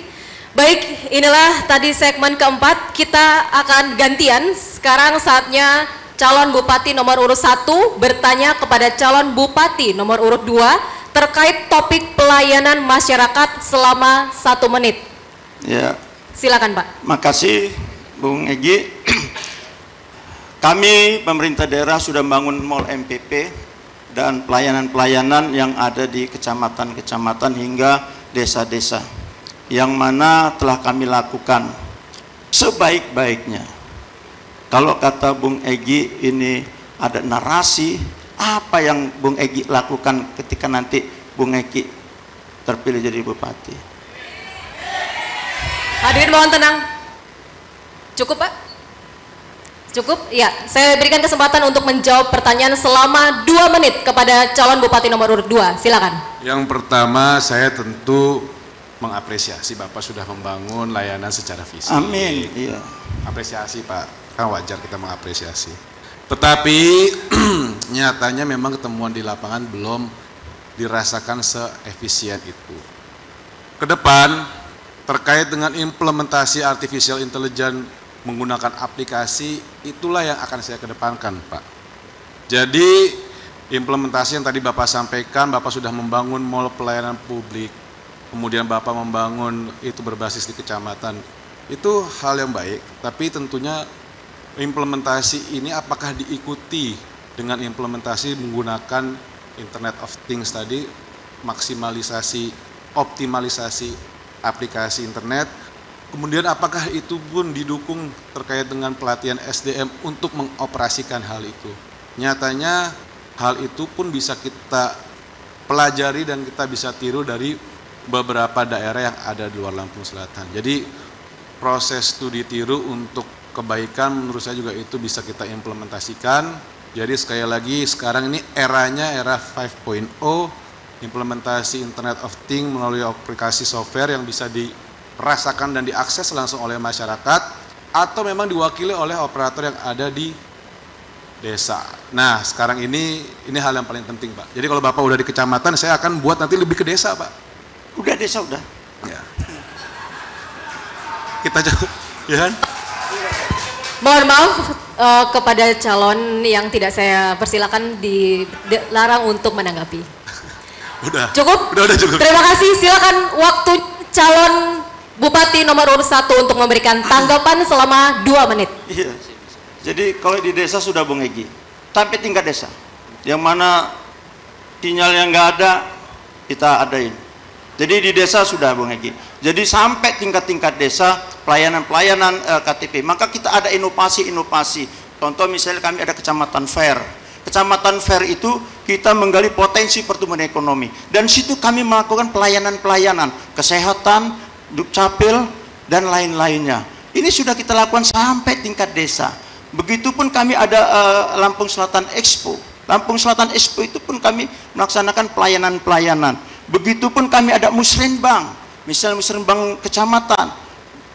Baik, inilah tadi segmen keempat. Kita akan gantian. Sekarang saatnya calon bupati nomor urut 1 bertanya kepada calon bupati nomor urut 2 terkait topik pelayanan masyarakat selama 1 menit. Ya. Silakan Pak. Makasih Bung Egi. Kami pemerintah daerah sudah membangun mall MPP dan pelayanan-pelayanan yang ada di kecamatan-kecamatan hingga desa-desa, yang mana telah kami lakukan sebaik-baiknya. Kalau kata Bung Egi ini ada narasi, apa yang Bung Egi lakukan ketika nanti Bung Egi terpilih jadi bupati? Hadirin mohon tenang. Cukup Pak? Cukup? Ya, saya berikan kesempatan untuk menjawab pertanyaan selama 2 menit kepada calon bupati nomor urut 2. Silakan. Yang pertama, saya tentu mengapresiasi Bapak sudah membangun layanan secara fisik. Amin. Iya. Apresiasi Pak, kan wajar kita mengapresiasi. Tetapi nyatanya memang ketemuan di lapangan belum dirasakan seefisien itu. Kedepan terkait dengan implementasi artificial intelligence menggunakan aplikasi, itulah yang akan saya kedepankan Pak. Jadi implementasi yang tadi Bapak sampaikan, Bapak sudah membangun mall pelayanan publik, kemudian Bapak membangun itu berbasis di kecamatan, itu hal yang baik, tapi tentunya implementasi ini apakah diikuti dengan implementasi menggunakan Internet of Things tadi, maksimalisasi, optimalisasi aplikasi internet. Kemudian apakah itu pun didukung terkait dengan pelatihan SDM untuk mengoperasikan hal itu. Nyatanya hal itu pun bisa kita pelajari dan kita bisa tiru dari beberapa daerah yang ada di luar Lampung Selatan. Jadi proses studi tiru untuk kebaikan menurut saya juga itu bisa kita implementasikan. Jadi sekali lagi sekarang ini eranya era 5.0, implementasi Internet of Things melalui aplikasi software yang bisa dirasakan dan diakses langsung oleh masyarakat atau memang diwakili oleh operator yang ada di desa. Nah sekarang ini hal yang paling penting Pak. Jadi kalau Bapak udah di kecamatan, saya akan buat nanti lebih ke desa Pak. Udah desa udah. Ya. Kita coba, ya kan? Mohon maaf kepada calon yang tidak saya persilakan dilarang untuk menanggapi. Udah. Cukup? Udah cukup. Terima kasih. Silakan waktu calon Bupati nomor urut 1 untuk memberikan tanggapan selama 2 menit. Iya. Jadi kalau di desa sudah Bung Egi, tapi tingkat desa, yang mana sinyal yang nggak ada kita adain. Jadi di desa sudah Bung Egi. Jadi sampai tingkat-tingkat desa pelayanan-pelayanan KTP, maka kita ada inovasi-inovasi. Contoh misalnya kami ada Kecamatan Fair. Kecamatan Fair itu kita menggali potensi pertumbuhan ekonomi. Dan situ kami melakukan pelayanan-pelayanan kesehatan, Dukcapil, dan lain-lainnya. Ini sudah kita lakukan sampai tingkat desa. Begitupun kami ada Lampung Selatan Expo. Lampung Selatan Expo itu pun kami melaksanakan pelayanan-pelayanan. Begitupun kami ada Musrenbang, misalnya Musrenbang kecamatan.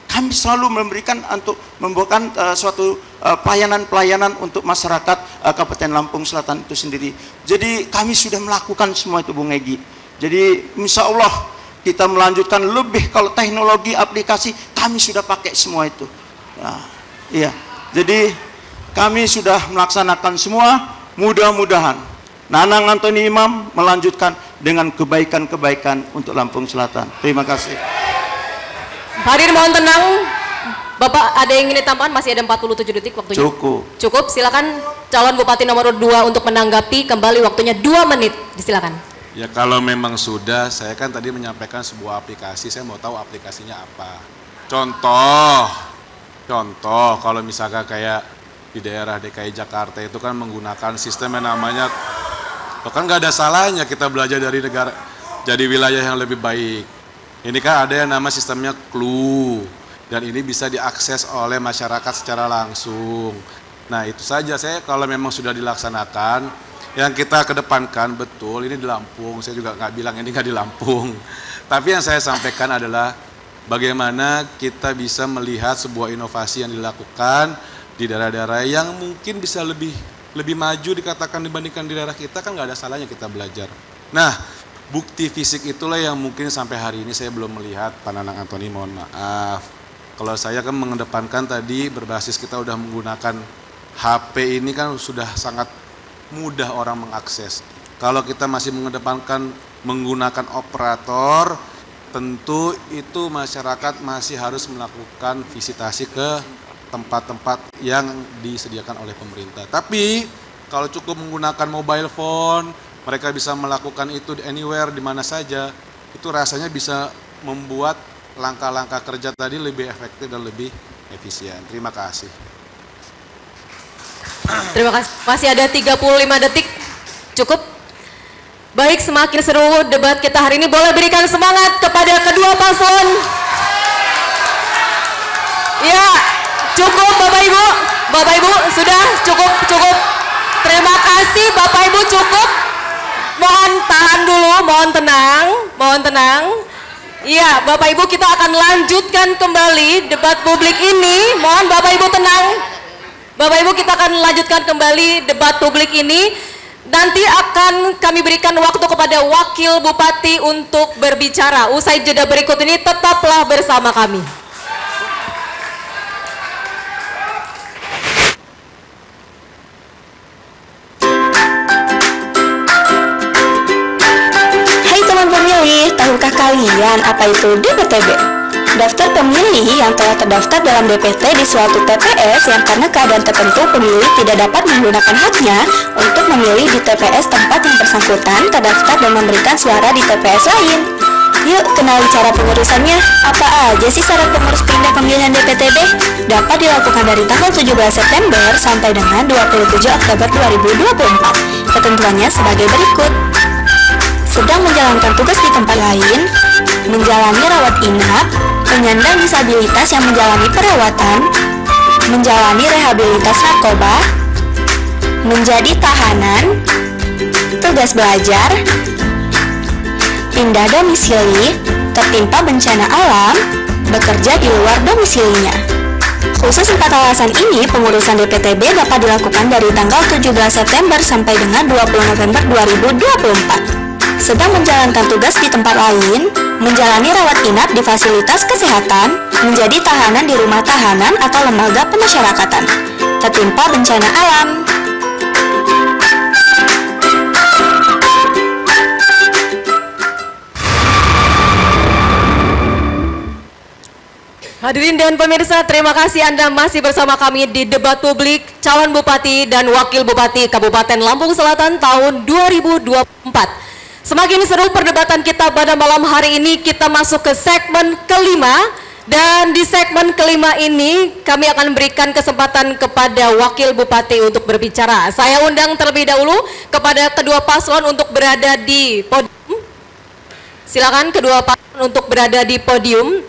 Kami selalu memberikan untuk membawakan suatu pelayanan-pelayanan untuk masyarakat Kabupaten Lampung Selatan itu sendiri. Jadi kami sudah melakukan semua itu Bung Egi. Jadi insya Allah kita melanjutkan lebih, kalau teknologi aplikasi kami sudah pakai semua itu. Nah, iya. Jadi kami sudah melaksanakan semua, mudah-mudahan Nanang Antoni Imam melanjutkan dengan kebaikan-kebaikan untuk Lampung Selatan. Terima kasih. Hadirin mohon tenang. Bapak ada yang ingin ditambahkan? Masih ada 47 detik waktunya. Cukup, silakan calon Bupati nomor 2 untuk menanggapi kembali, waktunya 2 menit. Silakan. Ya kalau memang sudah, saya kan tadi menyampaikan sebuah aplikasi, saya mau tahu aplikasinya apa. Contoh kalau misalkan kayak di daerah DKI Jakarta itu kan menggunakan sistem yang namanya, kan nggak ada salahnya kita belajar dari negara, jadi wilayah yang lebih baik. Ini kan ada yang nama sistemnya Clue, dan ini bisa diakses oleh masyarakat secara langsung. Nah itu saja, saya kalau memang sudah dilaksanakan, yang kita kedepankan betul ini di Lampung. Saya juga nggak bilang ini nggak di Lampung, tapi yang saya sampaikan adalah bagaimana kita bisa melihat sebuah inovasi yang dilakukan di daerah-daerah yang mungkin bisa lebih maju dikatakan dibandingkan di daerah kita, kan nggak ada salahnya kita belajar. Nah bukti fisik itulah yang mungkin sampai hari ini saya belum melihat. Pak Nanang Antoni, mohon maaf kalau saya kan mengedepankan tadi berbasis kita udah menggunakan HP ini kan sudah sangat mudah orang mengakses. Kalau kita masih mengedepankan menggunakan operator, tentu itu masyarakat masih harus melakukan visitasi ke tempat-tempat yang disediakan oleh pemerintah. Tapi kalau cukup menggunakan mobile phone, mereka bisa melakukan itu anywhere, di mana saja. Itu rasanya bisa membuat langkah-langkah kerja tadi lebih efektif dan lebih efisien. Terima kasih. Terima kasih. Masih ada 35 detik. Cukup? Baik, semakin seru debat kita hari ini. Boleh berikan semangat kepada kedua paslon. Ya, cukup Bapak Ibu. Bapak Ibu, sudah cukup. Terima kasih Bapak Ibu, cukup. Mohon tahan dulu, mohon tenang. Iya, Bapak Ibu, kita akan lanjutkan kembali debat publik ini. Mohon Bapak Ibu tenang. Bapak Ibu, kita akan lanjutkan kembali debat publik ini. Nanti akan kami berikan waktu kepada Wakil Bupati untuk berbicara. Usai jeda berikut ini, tetaplah bersama kami. Hai teman pemilih, tahukah kalian apa itu DPTB? Daftar pemilih yang telah terdaftar dalam DPT di suatu TPS yang karena keadaan tertentu pemilih tidak dapat menggunakan haknya untuk memilih di TPS tempat yang bersangkutan terdaftar dan memberikan suara di TPS lain. Yuk kenali cara pengurusannya. Apa aja sih syarat pengurus pindah pemilihan DPTB? Dapat dilakukan dari tanggal 17 September sampai dengan 27 Oktober 2024. Ketentuannya sebagai berikut. Sedang menjalankan tugas di tempat lain, menjalani rawat inap, penyandang disabilitas yang menjalani perawatan, menjalani rehabilitas narkoba, menjadi tahanan, tugas belajar, pindah domisili, tertimpa bencana alam, bekerja di luar domisilinya. Khusus 4 alasan ini, pengurusan DPTB dapat dilakukan dari tanggal 17 September sampai dengan 20 November 2024. Sedang menjalankan tugas di tempat lain, menjalani rawat inap di fasilitas kesehatan, menjadi tahanan di rumah tahanan atau lembaga pemasyarakatan, tertimpa bencana alam. Hadirin dan pemirsa, terima kasih Anda masih bersama kami di debat publik calon Bupati dan Wakil Bupati Kabupaten Lampung Selatan tahun 2024. Semakin seru perdebatan kita pada malam hari ini, kita masuk ke segmen kelima. Dan di segmen kelima ini kami akan berikan kesempatan kepada Wakil Bupati untuk berbicara. Saya undang terlebih dahulu kepada kedua paslon untuk berada di podium. Silakan kedua paslon untuk berada di podium.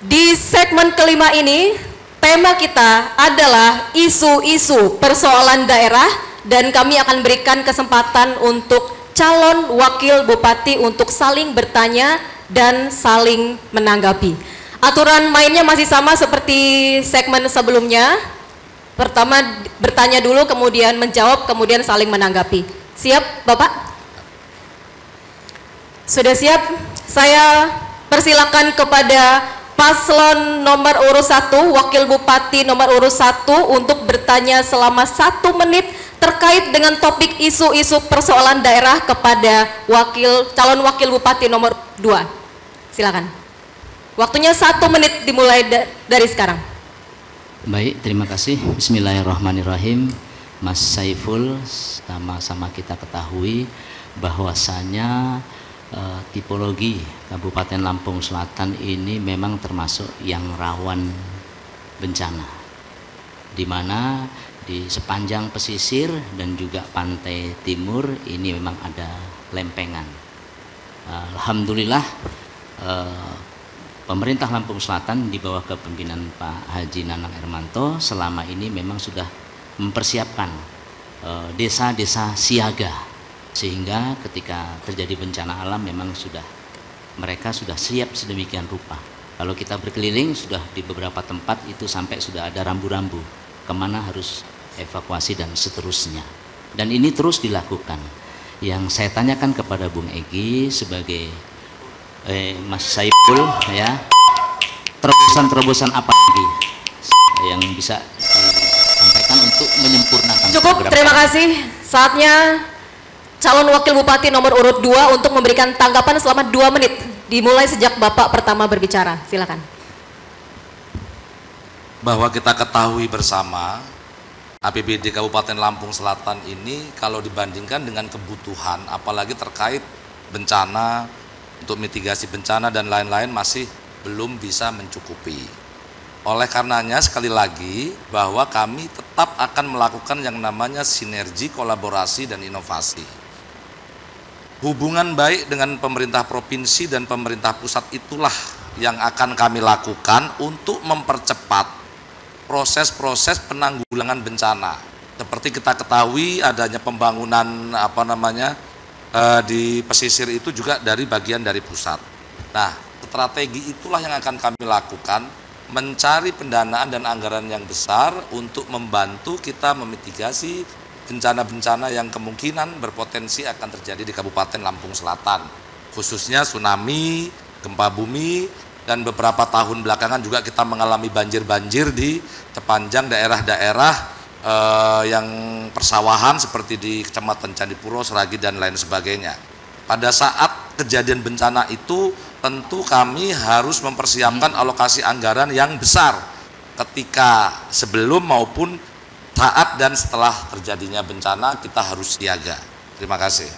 Di segmen kelima ini, tema kita adalah isu-isu persoalan daerah. Dan kami akan berikan kesempatan untuk calon wakil bupati untuk saling bertanya dan saling menanggapi. Aturan mainnya masih sama seperti segmen sebelumnya. Pertama bertanya dulu, kemudian menjawab, kemudian saling menanggapi. Siap Bapak? Sudah siap? Saya persilakan kepada paslon nomor urut 1, wakil bupati nomor urut 1 untuk bertanya selama 1 menit terkait dengan topik isu-isu persoalan daerah kepada calon wakil bupati nomor 2. Silakan. Waktunya 1 menit dimulai dari sekarang. Baik, terima kasih. Bismillahirrahmanirrahim. Mas Saiful, sama-sama kita ketahui bahwasanya tipologi Kabupaten Lampung Selatan ini memang termasuk yang rawan bencana, di mana di sepanjang pesisir dan juga pantai timur ini memang ada lempengan. Alhamdulillah pemerintah Lampung Selatan di bawah kepemimpinan Pak Haji Nanang Hermanto selama ini memang sudah mempersiapkan desa-desa siaga, sehingga ketika terjadi bencana alam memang mereka sudah siap sedemikian rupa. Kalau kita berkeliling sudah di beberapa tempat itu sampai sudah ada rambu-rambu kemana harus evakuasi dan seterusnya. Dan ini terus dilakukan. Yang saya tanyakan kepada Bung Egy sebagai Mas Saiful, ya, terobosan-terobosan apa lagi yang bisa Cukup, terima kasih. Saatnya calon wakil bupati nomor urut 2 untuk memberikan tanggapan selama 2 menit. Dimulai sejak Bapak pertama berbicara. Silakan. Bahwa kita ketahui bersama APBD Kabupaten Lampung Selatan ini kalau dibandingkan dengan kebutuhan, apalagi terkait bencana, untuk mitigasi bencana dan lain-lain masih belum bisa mencukupi. Oleh karenanya sekali lagi bahwa kami tetap akan melakukan yang namanya sinergi, kolaborasi, dan inovasi. Hubungan baik dengan pemerintah provinsi dan pemerintah pusat itulah yang akan kami lakukan untuk mempercepat proses-proses penanggulangan bencana. Seperti kita ketahui adanya pembangunan di pesisir itu juga dari bagian dari pusat. Nah, strategi itulah yang akan kami lakukan, mencari pendanaan dan anggaran yang besar untuk membantu kita memitigasi bencana-bencana yang kemungkinan berpotensi akan terjadi di Kabupaten Lampung Selatan, khususnya tsunami, gempa bumi, dan beberapa tahun belakangan juga kita mengalami banjir-banjir di sepanjang daerah-daerah yang persawahan seperti di Kecamatan Candipuro, Seragi, dan lain sebagainya. Pada saat kejadian bencana itu tentu kami harus mempersiapkan alokasi anggaran yang besar ketika sebelum maupun saat dan setelah terjadinya bencana kita harus siaga. Terima kasih.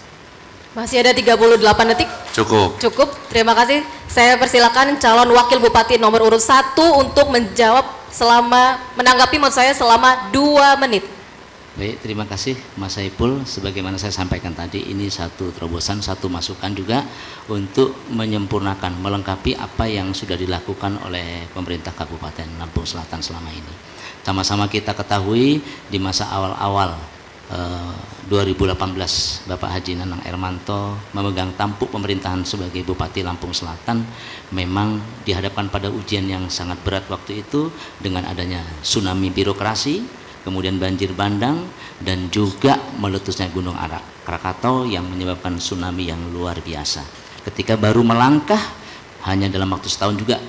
Masih ada 38 detik. Cukup. Cukup, terima kasih. Saya persilakan calon wakil bupati nomor urut 1 untuk menjawab menanggapi maksud saya selama 2 menit. Baik, terima kasih Mas Saiful. Sebagaimana saya sampaikan tadi, ini satu terobosan, satu masukan juga untuk menyempurnakan, melengkapi apa yang sudah dilakukan oleh pemerintah Kabupaten Lampung Selatan selama ini. Sama-sama kita ketahui di masa awal-awal 2018 Bapak Haji Nanang Ermanto memegang tampuk pemerintahan sebagai Bupati Lampung Selatan, memang dihadapkan pada ujian yang sangat berat waktu itu dengan adanya tsunami birokrasi, kemudian banjir bandang, dan juga meletusnya Gunung Krakatau yang menyebabkan tsunami yang luar biasa. Ketika baru melangkah, hanya dalam waktu setahun juga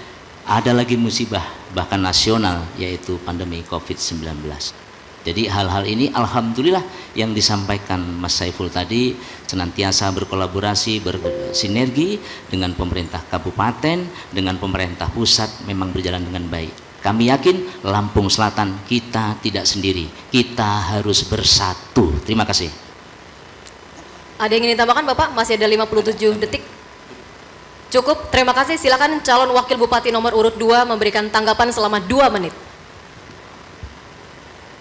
ada lagi musibah bahkan nasional, yaitu pandemi COVID-19. Jadi hal-hal ini alhamdulillah yang disampaikan Mas Saiful tadi senantiasa berkolaborasi, bersinergi dengan pemerintah kabupaten, dengan pemerintah pusat memang berjalan dengan baik. Kami yakin Lampung Selatan kita tidak sendiri, kita harus bersatu. Terima kasih. Ada yang ingin ditambahkan Bapak? Masih ada 57 detik. Cukup, terima kasih. Silakan calon wakil bupati nomor urut 2 memberikan tanggapan selama 2 menit.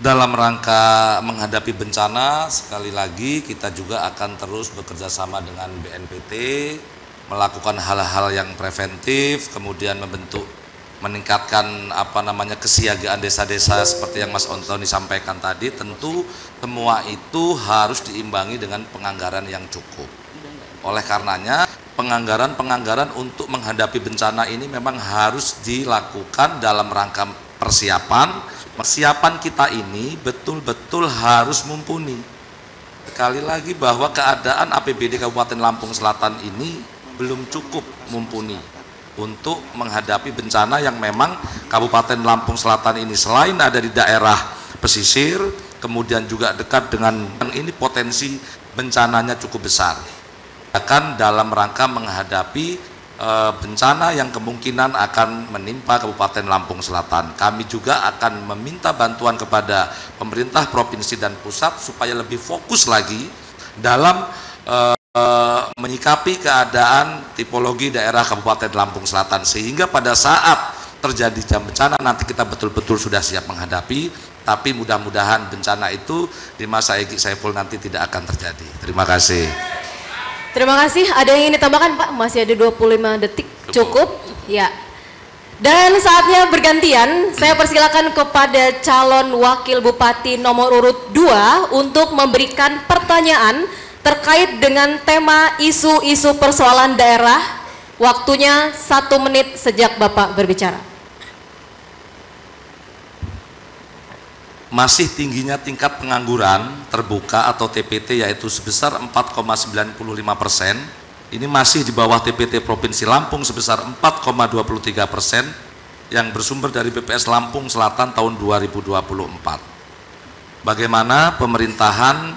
Dalam rangka menghadapi bencana, sekali lagi kita juga akan terus bekerja sama dengan BNPT, melakukan hal-hal yang preventif, kemudian meningkatkan kesiagaan desa-desa seperti yang Mas Antoni sampaikan tadi. Tentu semua itu harus diimbangi dengan penganggaran yang cukup. Oleh karenanya penganggaran untuk menghadapi bencana ini memang harus dilakukan dalam rangka persiapan. Persiapan kita ini betul-betul harus mumpuni. Sekali lagi bahwa keadaan APBD Kabupaten Lampung Selatan ini belum cukup mumpuni untuk menghadapi bencana yang memang Kabupaten Lampung Selatan ini selain ada di daerah pesisir, kemudian juga dekat dengan yang ini potensi bencananya cukup besar. Akan dalam rangka menghadapi bencana yang kemungkinan akan menimpa Kabupaten Lampung Selatan. Kami juga akan meminta bantuan kepada pemerintah provinsi dan pusat supaya lebih fokus lagi dalam menyikapi keadaan tipologi daerah Kabupaten Lampung Selatan, sehingga pada saat terjadi bencana nanti kita betul-betul sudah siap menghadapi. Tapi mudah-mudahan bencana itu di masa Egy Saiful nanti tidak akan terjadi. Terima kasih. Terima kasih. Ada yang ingin ditambahkan Pak? Masih ada 25 detik. Cukup? Ya. Dan saatnya bergantian, saya persilakan kepada calon wakil bupati nomor urut 2 untuk memberikan pertanyaan terkait dengan tema isu-isu persoalan daerah. Waktunya 1 menit sejak Bapak berbicara. Masih tingginya tingkat pengangguran terbuka atau TPT yaitu sebesar 4,95%. Ini masih di bawah TPT Provinsi Lampung sebesar 4,23% yang bersumber dari BPS Lampung Selatan tahun 2024. bagaimana pemerintahan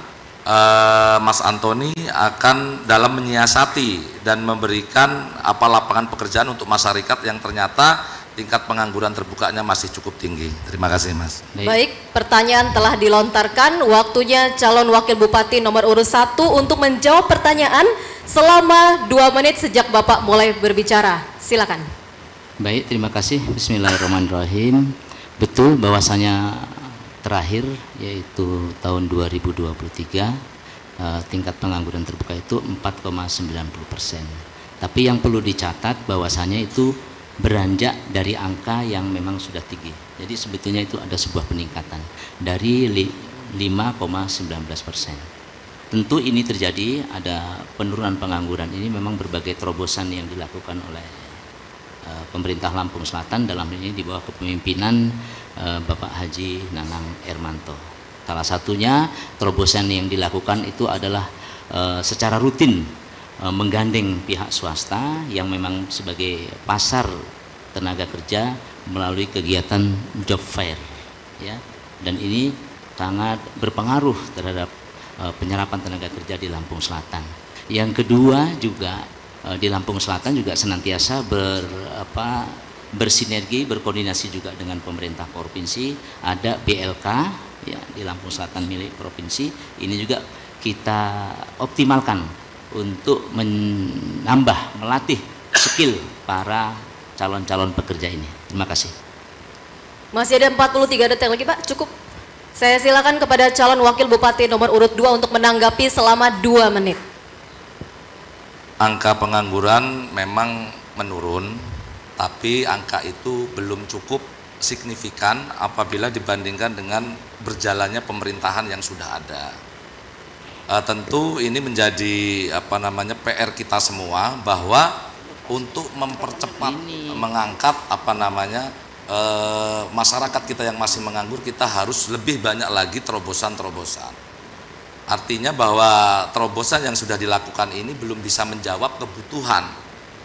Mas Antoni akan dalam menyiasati dan memberikan lapangan pekerjaan untuk masyarakat yang ternyata tingkat pengangguran terbukanya masih cukup tinggi. Terima kasih, Mas. Baik, pertanyaan telah dilontarkan. Waktunya calon wakil bupati nomor urut 1 untuk menjawab pertanyaan selama 2 menit sejak Bapak mulai berbicara. Silakan. Baik, terima kasih. Bismillahirrahmanirrahim. Betul bahwasanya terakhir yaitu tahun 2023 tingkat pengangguran terbuka itu 4,90%. Tapi yang perlu dicatat bahwasanya itu beranjak dari angka yang memang sudah tinggi. Jadi sebetulnya itu ada sebuah peningkatan dari 5,19%. Tentu ini terjadi, ada penurunan pengangguran ini memang berbagai terobosan yang dilakukan oleh pemerintah Lampung Selatan, dalam ini di bawah kepemimpinan Bapak Haji Nanang Ermanto. Salah satunya terobosan yang dilakukan itu adalah secara rutin menggandeng pihak swasta yang memang sebagai pasar tenaga kerja melalui kegiatan job fair, ya. Dan ini sangat berpengaruh terhadap penyerapan tenaga kerja di Lampung Selatan. Yang kedua juga di Lampung Selatan juga senantiasa bersinergi, berkoordinasi juga dengan pemerintah provinsi. Ada BLK ya di Lampung Selatan milik provinsi. Ini juga kita optimalkan untuk menambah, melatih skill para calon-calon pekerja ini. Terima kasih. Masih ada 43 detik lagi, Pak. Cukup. Saya silakan kepada calon wakil bupati nomor urut 2 untuk menanggapi selama 2 menit. Angka pengangguran memang menurun, tapi angka itu belum cukup signifikan apabila dibandingkan dengan berjalannya pemerintahan yang sudah ada. Tentu ini menjadi PR kita semua, bahwa untuk mempercepat mengangkat masyarakat kita yang masih menganggur, kita harus lebih banyak lagi terobosan-terobosan. Artinya bahwa terobosan yang sudah dilakukan ini belum bisa menjawab kebutuhan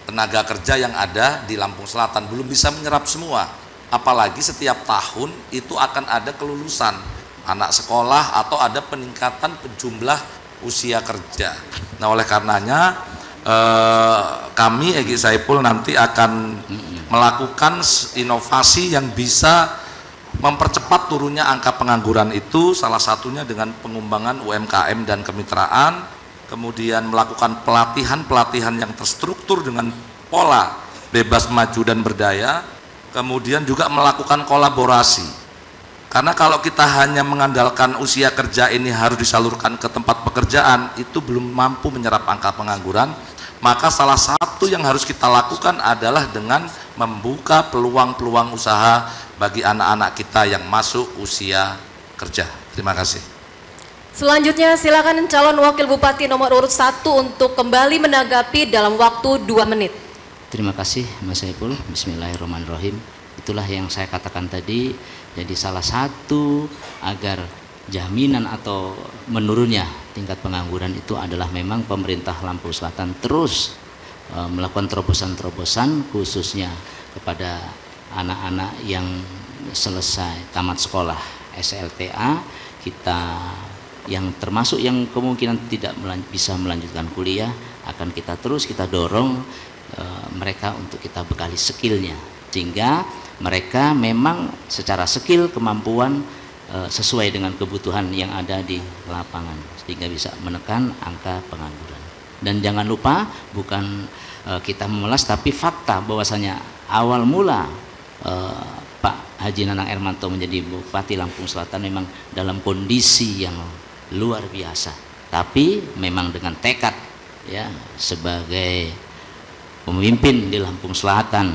tenaga kerja yang ada di Lampung Selatan, belum bisa menyerap semua. Apalagi setiap tahun itu akan ada kelulusan anak sekolah atau ada peningkatan jumlah usia kerja. Nah, oleh karenanya kami Egy Saipul nanti akan melakukan inovasi yang bisa mempercepat turunnya angka pengangguran itu, salah satunya dengan pengembangan UMKM dan kemitraan, kemudian melakukan pelatihan-pelatihan yang terstruktur dengan pola bebas maju dan berdaya, kemudian juga melakukan kolaborasi. Karena kalau kita hanya mengandalkan usia kerja ini harus disalurkan ke tempat pekerjaan, itu belum mampu menyerap angka pengangguran. Maka salah satu yang harus kita lakukan adalah dengan membuka peluang-peluang usaha bagi anak-anak kita yang masuk usia kerja. Terima kasih. Selanjutnya silakan calon wakil bupati nomor urut 1 untuk kembali menanggapi dalam waktu 2 menit. Terima kasih Mas Saipul. Bismillahirrahmanirrahim. Itulah yang saya katakan tadi. Jadi salah satu agar jaminan atau menurunnya tingkat pengangguran itu adalah memang pemerintah Lampung Selatan terus melakukan terobosan-terobosan khususnya kepada anak-anak yang selesai tamat sekolah SLTA, kita yang termasuk yang kemungkinan tidak bisa melanjutkan kuliah, akan kita terus kita dorong mereka untuk kita bekali skillnya, sehingga mereka memang secara skill kemampuan sesuai dengan kebutuhan yang ada di lapangan, sehingga bisa menekan angka pengangguran. Dan jangan lupa, bukan kita memelas, tapi fakta bahwasanya awal mula Pak Haji Nanang Ermanto menjadi Bupati Lampung Selatan memang dalam kondisi yang luar biasa, tapi memang dengan tekad ya sebagai pemimpin di Lampung Selatan,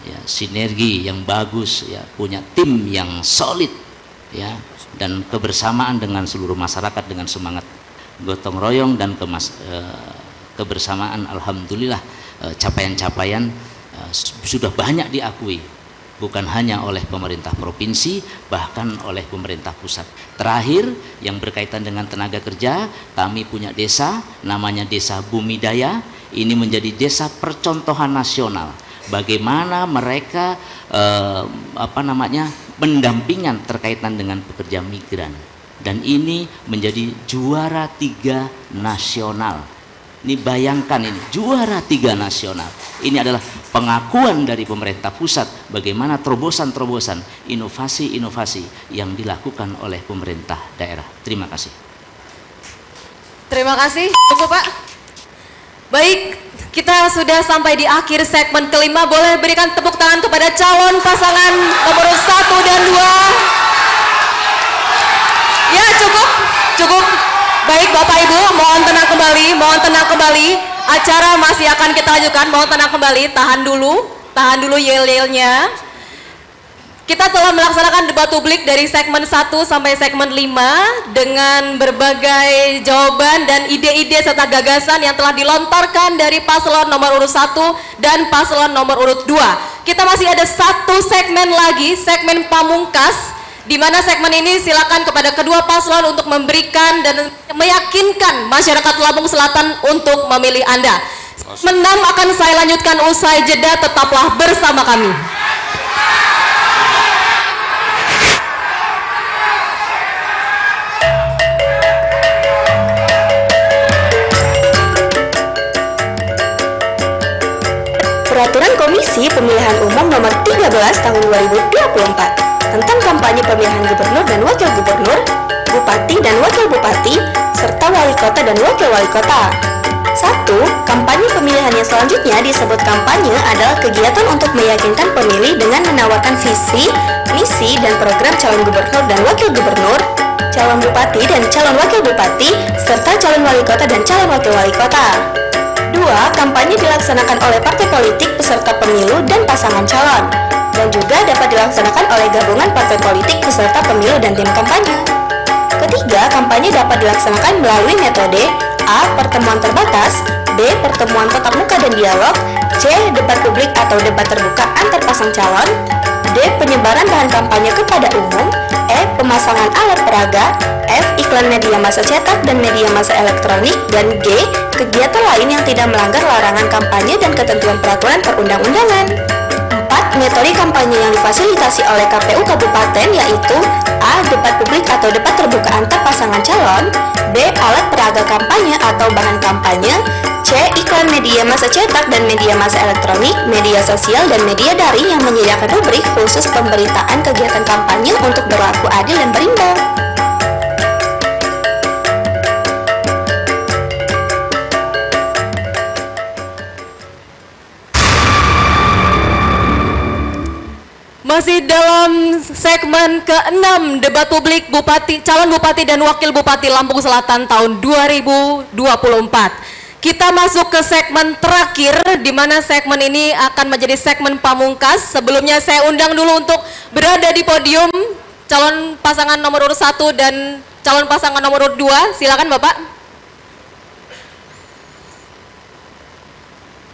ya sinergi yang bagus, ya punya tim yang solid, ya dan kebersamaan dengan seluruh masyarakat dengan semangat gotong royong dan kebersamaan. Alhamdulillah capaian-capaian sudah banyak diakui, bukan hanya oleh pemerintah provinsi, bahkan oleh pemerintah pusat. Terakhir yang berkaitan dengan tenaga kerja, kami punya desa namanya Desa Bumidaya. Ini menjadi desa percontohan nasional bagaimana mereka pendampingan terkaitan dengan pekerja migran. dan ini menjadi juara 3 nasional. Ini bayangkan, ini juara 3 nasional. Ini adalah pengakuan dari pemerintah pusat bagaimana terobosan-terobosan, inovasi-inovasi yang dilakukan oleh pemerintah daerah. Terima kasih. Terima kasih, cukup Pak. Baik, kita sudah sampai di akhir segmen kelima. Boleh berikan tepuk tangan kepada calon pasangan nomor 1 dan 2. Ya, cukup. Baik Bapak Ibu, mohon tenang kembali, acara masih akan kita lanjutkan, mohon tenang kembali, tahan dulu yel-yelnya. Kita telah melaksanakan debat publik dari segmen 1 sampai segmen 5 dengan berbagai jawaban dan ide-ide serta gagasan yang telah dilontarkan dari paslon nomor urut 1 dan paslon nomor urut 2. Kita masih ada satu segmen lagi, segmen pamungkas, di mana segmen ini silakan kepada kedua paslon untuk memberikan dan meyakinkan masyarakat Lampung Selatan untuk memilih Anda. Segmen 6 akan saya lanjutkan usai jeda, tetaplah bersama kami. Peraturan Komisi Pemilihan Umum Nomor 13 Tahun 2024 tentang kampanye pemilihan gubernur dan wakil gubernur, bupati dan wakil bupati, serta wali kota dan wakil wali kota. 1. Kampanye pemilihan yang selanjutnya disebut kampanye adalah kegiatan untuk meyakinkan pemilih dengan menawarkan visi, misi, dan program calon gubernur dan wakil gubernur, calon bupati dan calon wakil bupati, serta calon wali kota dan calon wakil wali kota. 2. Kampanye dilaksanakan oleh partai politik peserta pemilu dan pasangan calon, dan juga dapat dilaksanakan oleh gabungan partai politik peserta pemilu dan tim kampanye. Ketiga, kampanye dapat dilaksanakan melalui metode A. Pertemuan terbatas, B. Pertemuan tatap muka dan dialog, C. Debat publik atau debat terbuka antar pasang calon, D. Penyebaran bahan kampanye kepada umum, E. Pemasangan alat peraga, F. Iklan media massa cetak dan media massa elektronik, dan G. Kegiatan lain yang tidak melanggar larangan kampanye dan ketentuan peraturan perundang-undangan. 4. Metode kampanye yang difasilitasi oleh KPU Kabupaten yaitu A. Debat publik atau debat terbuka antar pasangan calon, B. Alat peraga kampanye atau bahan kampanye, C. Iklan media massa cetak dan media massa elektronik, media sosial dan media daring yang menyediakan rubrik khusus pemberitaan kegiatan kampanye untuk berlaku adil dan berimbang. Masih dalam segmen ke-6 debat publik calon bupati dan wakil bupati Lampung Selatan tahun 2024. Kita masuk ke segmen terakhir, di mana segmen ini akan menjadi segmen pamungkas. Sebelumnya saya undang dulu untuk berada di podium calon pasangan nomor urut 1 dan calon pasangan nomor urut 2. Silakan Bapak.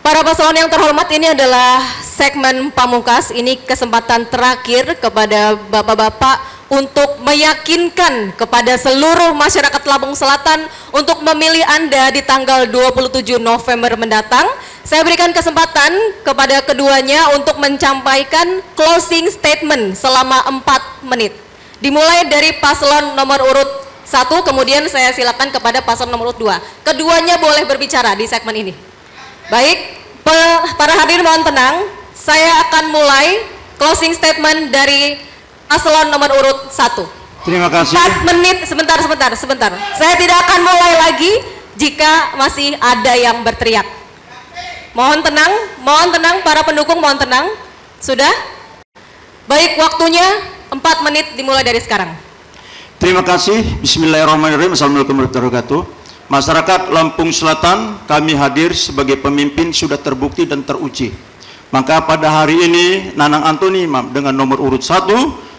Para paslon yang terhormat, ini adalah segmen pamungkas. Ini kesempatan terakhir kepada bapak-bapak untuk meyakinkan kepada seluruh masyarakat Lampung Selatan untuk memilih Anda di tanggal 27 November mendatang. Saya berikan kesempatan kepada keduanya untuk menyampaikan closing statement selama 4 menit. Dimulai dari paslon nomor urut 1, kemudian saya silakan kepada paslon nomor urut 2. Keduanya boleh berbicara di segmen ini. Baik, para hadirin mohon tenang. Saya akan mulai closing statement dari paslon nomor urut 1. Terima kasih. 4 menit, sebentar. Saya tidak akan mulai lagi jika masih ada yang berteriak. Mohon tenang para pendukung, mohon tenang. Sudah? Baik, waktunya 4 menit dimulai dari sekarang. Terima kasih. Bismillahirrahmanirrahim. Assalamualaikum warahmatullahi wabarakatuh. Masyarakat Lampung Selatan, kami hadir sebagai pemimpin sudah terbukti dan teruji. Maka pada hari ini Nanang Antoni dengan nomor urut 1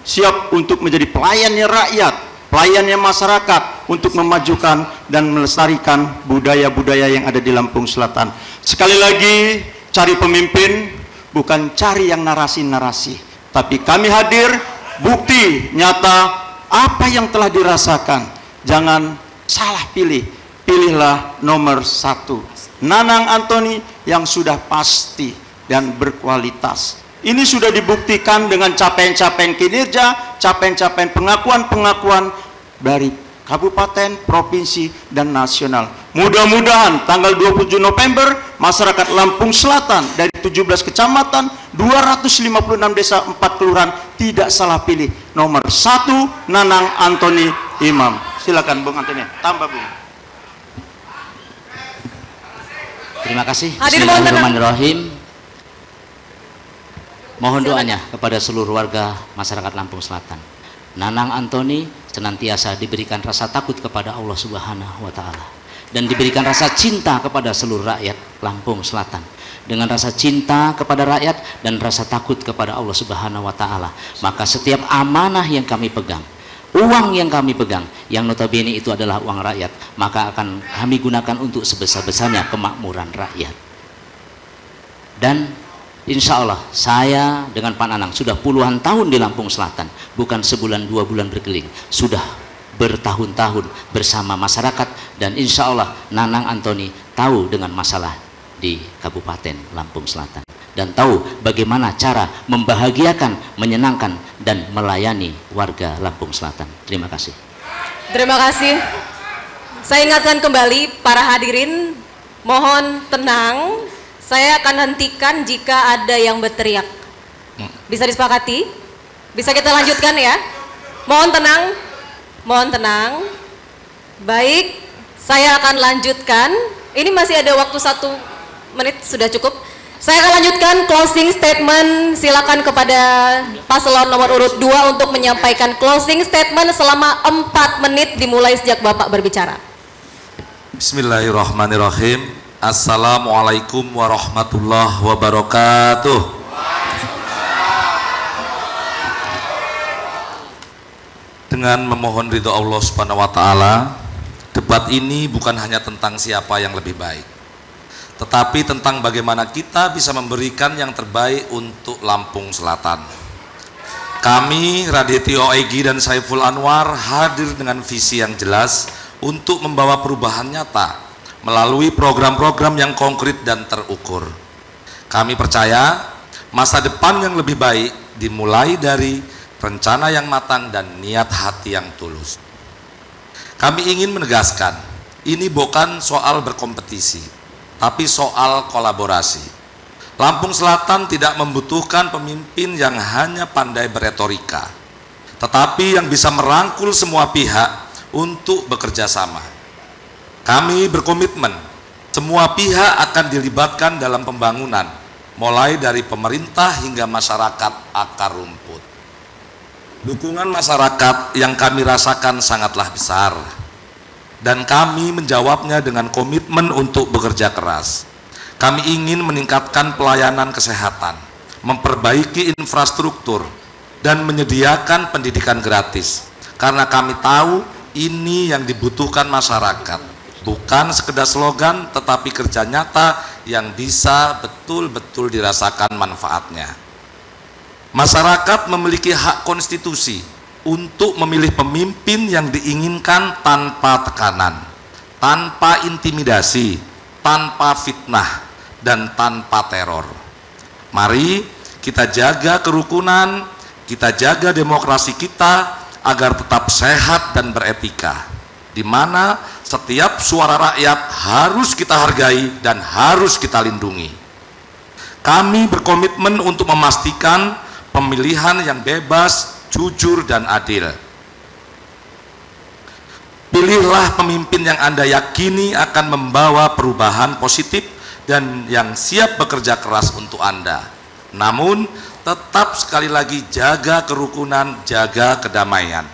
siap untuk menjadi pelayannya rakyat, pelayannya masyarakat untuk memajukan dan melestarikan budaya-budaya yang ada di Lampung Selatan. Sekali lagi, cari pemimpin bukan cari yang narasi-narasi, tapi kami hadir bukti nyata apa yang telah dirasakan. Jangan salah pilih. Pilihlah nomor 1 Nanang Antoni yang sudah pasti dan berkualitas. Ini sudah dibuktikan dengan capaian-capaian kinerja, capaian-capaian pengakuan-pengakuan dari kabupaten, provinsi, dan nasional. Mudah-mudahan tanggal 27 November masyarakat Lampung Selatan dari 17 kecamatan, 256 desa, 4 kelurahan tidak salah pilih. Nomor 1 Nanang Antoni Imam. Silakan Bung Antoni, tambah Bung. Terima kasih. Bismillahirrahmanirrahim. Mohon doanya kepada seluruh warga masyarakat Lampung Selatan. Nanang Antoni senantiasa diberikan rasa takut kepada Allah Subhanahu wa Ta'ala, dan diberikan rasa cinta kepada seluruh rakyat Lampung Selatan. Dengan rasa cinta kepada rakyat dan rasa takut kepada Allah Subhanahu wa Ta'ala, maka setiap amanah yang kami pegang, uang yang kami pegang, yang notabene itu adalah uang rakyat, maka akan kami gunakan untuk sebesar-besarnya kemakmuran rakyat. Dan insya Allah saya dengan Pak Nanang sudah puluhan tahun di Lampung Selatan, bukan sebulan 2 bulan berkeliling, sudah bertahun-tahun bersama masyarakat, dan insya Allah Nanang Antoni tahu dengan masalah di Kabupaten Lampung Selatan dan tahu bagaimana cara membahagiakan, menyenangkan, dan melayani warga Lampung Selatan. Terima kasih. Terima kasih. Saya ingatkan kembali para hadirin, mohon tenang. Saya akan hentikan jika ada yang berteriak. Bisa disepakati? Bisa kita lanjutkan ya? Mohon tenang. Mohon tenang. Baik, saya akan lanjutkan. Ini masih ada waktu 1 menit, sudah cukup. Saya akan lanjutkan closing statement. Silakan kepada paslon nomor urut 2 untuk menyampaikan closing statement selama 4 menit dimulai sejak Bapak berbicara. Bismillahirrahmanirrahim. Assalamualaikum warahmatullahi wabarakatuh. Dengan memohon ridho Allah Subhanahu wa Ta'ala, debat ini bukan hanya tentang siapa yang lebih baik, tetapi tentang bagaimana kita bisa memberikan yang terbaik untuk Lampung Selatan. Kami Radityo Egi dan Saiful Anwar hadir dengan visi yang jelas untuk membawa perubahan nyata melalui program-program yang konkret dan terukur. Kami percaya masa depan yang lebih baik dimulai dari rencana yang matang dan niat hati yang tulus. Kami ingin menegaskan, ini bukan soal berkompetisi, tapi soal kolaborasi. Lampung Selatan tidak membutuhkan pemimpin yang hanya pandai beretorika, tetapi yang bisa merangkul semua pihak untuk bekerja sama. Kami berkomitmen semua pihak akan dilibatkan dalam pembangunan, mulai dari pemerintah hingga masyarakat akar rumput. Dukungan masyarakat yang kami rasakan sangatlah besar, dan kami menjawabnya dengan komitmen untuk bekerja keras. Kami ingin meningkatkan pelayanan kesehatan, memperbaiki infrastruktur, dan menyediakan pendidikan gratis, karena kami tahu ini yang dibutuhkan masyarakat. Bukan sekedar slogan, tetapi kerja nyata yang bisa betul-betul dirasakan manfaatnya. Masyarakat memiliki hak konstitusi untuk memilih pemimpin yang diinginkan tanpa tekanan, tanpa intimidasi, tanpa fitnah, dan tanpa teror. Mari kita jaga kerukunan, kita jaga demokrasi kita agar tetap sehat dan beretika, di mana setiap suara rakyat harus kita hargai dan harus kita lindungi. Kami berkomitmen untuk memastikan pemilihan yang bebas, jujur, dan adil. Pilihlah pemimpin yang Anda yakini akan membawa perubahan positif dan yang siap bekerja keras untuk Anda. Namun, tetap sekali lagi jaga kerukunan, jaga kedamaian.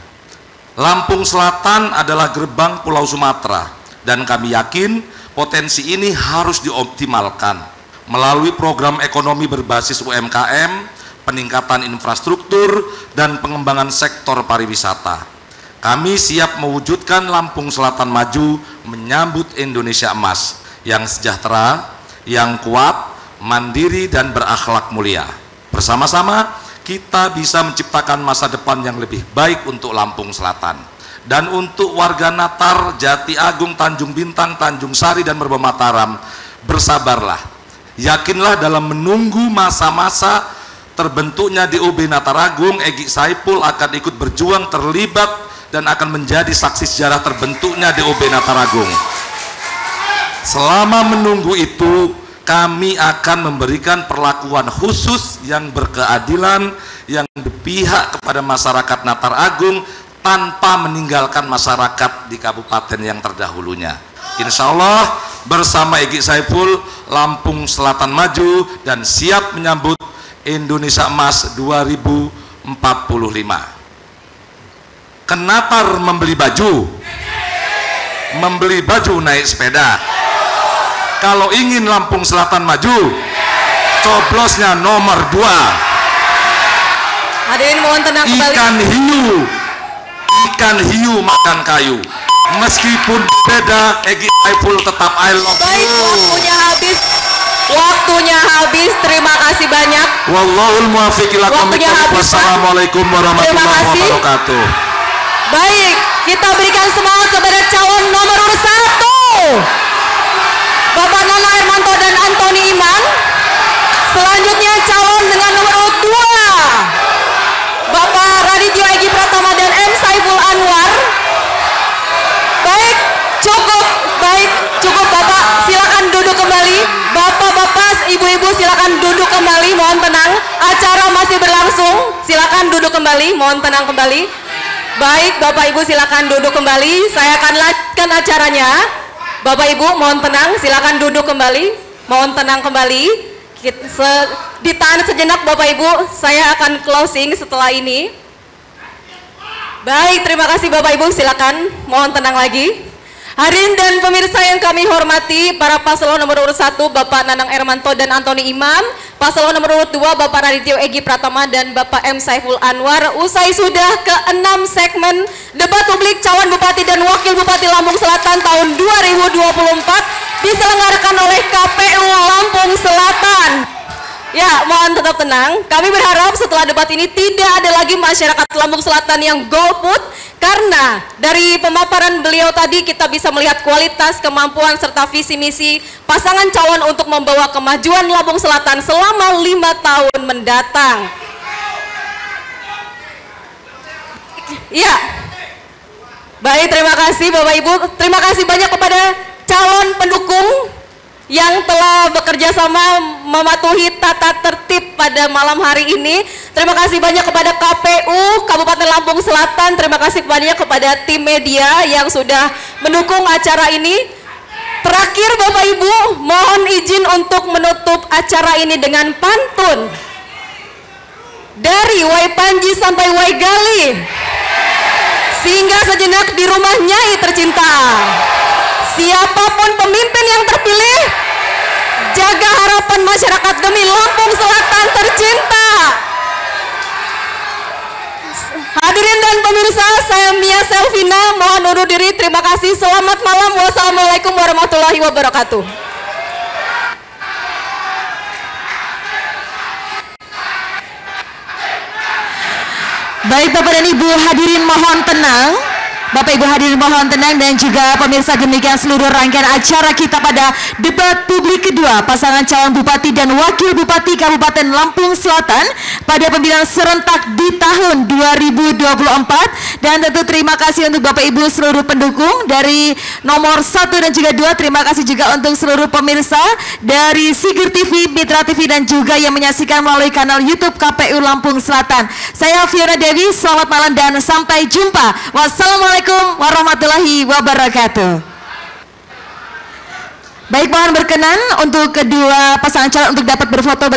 Lampung Selatan adalah gerbang Pulau Sumatera, dan kami yakin potensi ini harus dioptimalkan melalui program ekonomi berbasis UMKM, peningkatan infrastruktur, dan pengembangan sektor pariwisata. Kami siap mewujudkan Lampung Selatan maju menyambut Indonesia emas yang sejahtera, yang kuat, mandiri, dan berakhlak mulia. Bersama-sama kita bisa menciptakan masa depan yang lebih baik untuk Lampung Selatan. Dan untuk warga Natar, Jati Agung, Tanjung Bintang, Tanjung Sari, dan Merba Mataram, bersabarlah. Yakinlah dalam menunggu masa-masa terbentuknya DOB Natar Agung, Egi Saipul akan ikut berjuang terlibat dan akan menjadi saksi sejarah terbentuknya DOB Nataragung. Selama menunggu itu, kami akan memberikan perlakuan khusus yang berkeadilan, yang berpihak kepada masyarakat Nataragung tanpa meninggalkan masyarakat di kabupaten yang terdahulunya. Insya Allah bersama Egy Saiful, Lampung Selatan maju dan siap menyambut Indonesia Emas 2045. Kenapa membeli baju? Membeli baju naik sepeda. Kalau ingin Lampung Selatan maju, coblosnya nomor 2. Hadirin mohon tenang kembali. Ikan hiu makan kayu. Meskipun beda, Egy Saiful tetap I love you. Baik, waktunya habis. Terima kasih banyak. Wallahul muwaffiq ila aqwamit thoriq. Wassalamualaikum warahmatullahi wabarakatuh. Baik, kita berikan semangat kepada calon nomor urut 1, Bapak Nana Hermanto dan Antoni Iman. Selanjutnya calon dengan nomor urut 2, Bapak Radityo Egy Pratama dan M. Saiful Anwar. Baik, cukup Bapak, silakan duduk kembali. Bapak-bapak, ibu-ibu silakan duduk kembali, mohon tenang. Acara masih berlangsung, silakan duduk kembali, mohon tenang kembali. Baik, Bapak Ibu silakan duduk kembali. Saya akan lanjutkan acaranya. Bapak Ibu mohon tenang, silakan duduk kembali, mohon tenang kembali. Ditahan sejenak Bapak Ibu, saya akan closing setelah ini. Baik, terima kasih Bapak Ibu, silakan mohon tenang lagi. Hadirin dan pemirsa yang kami hormati, para paslon nomor urut 1 Bapak Nanang Hermanto dan Antoni Imam, paslon nomor urut 2 Bapak Radityo Egy Pratama dan Bapak M. Saiful Anwar. Usai sudah ke-6 segmen debat publik calon Bupati dan Wakil Bupati Lampung Selatan tahun 2024 diselenggarakan oleh KPU Lampung Selatan. Ya, mohon tetap tenang. Kami berharap setelah debat ini tidak ada lagi masyarakat Lampung Selatan yang golput, karena dari pemaparan beliau tadi kita bisa melihat kualitas, kemampuan, serta visi misi pasangan calon untuk membawa kemajuan Lampung Selatan selama 5 tahun mendatang. Ya, baik, terima kasih Bapak Ibu. Terima kasih banyak kepada calon pendukung yang telah bekerja sama mematuhi tata tertib pada malam hari ini. Terima kasih banyak kepada KPU Kabupaten Lampung Selatan. Terima kasih banyak kepada tim media yang sudah mendukung acara ini. Terakhir Bapak Ibu, mohon izin untuk menutup acara ini dengan pantun. Dari Wai Panji sampai Wai Gali, singgah sejenak di rumah Nyai tercinta. Siapapun pemimpin yang terpilih, jaga harapan masyarakat demi Lampung Selatan tercinta. Hadirin dan pemirsa, saya Mia Selvina, mohon undur diri. Terima kasih, selamat malam. Wassalamualaikum warahmatullahi wabarakatuh. Baik Bapak dan Ibu hadirin mohon tenang. Bapak Ibu hadirin mohon tenang, dan juga pemirsa, demikian seluruh rangkaian acara kita pada debat publik kedua pasangan calon Bupati dan Wakil Bupati Kabupaten Lampung Selatan pada pemilihan serentak di tahun 2024. Dan tentu terima kasih untuk Bapak Ibu seluruh pendukung dari nomor 1 dan juga 2. Terima kasih juga untuk seluruh pemirsa dari Sigir TV, Mitra TV, dan juga yang menyaksikan melalui kanal YouTube KPU Lampung Selatan. Saya Fiona Dewi, selamat malam dan sampai jumpa. Wassalamualaikum warahmatullahi wabarakatuh. Baik, mohon berkenan untuk kedua pasangan calon untuk dapat berfoto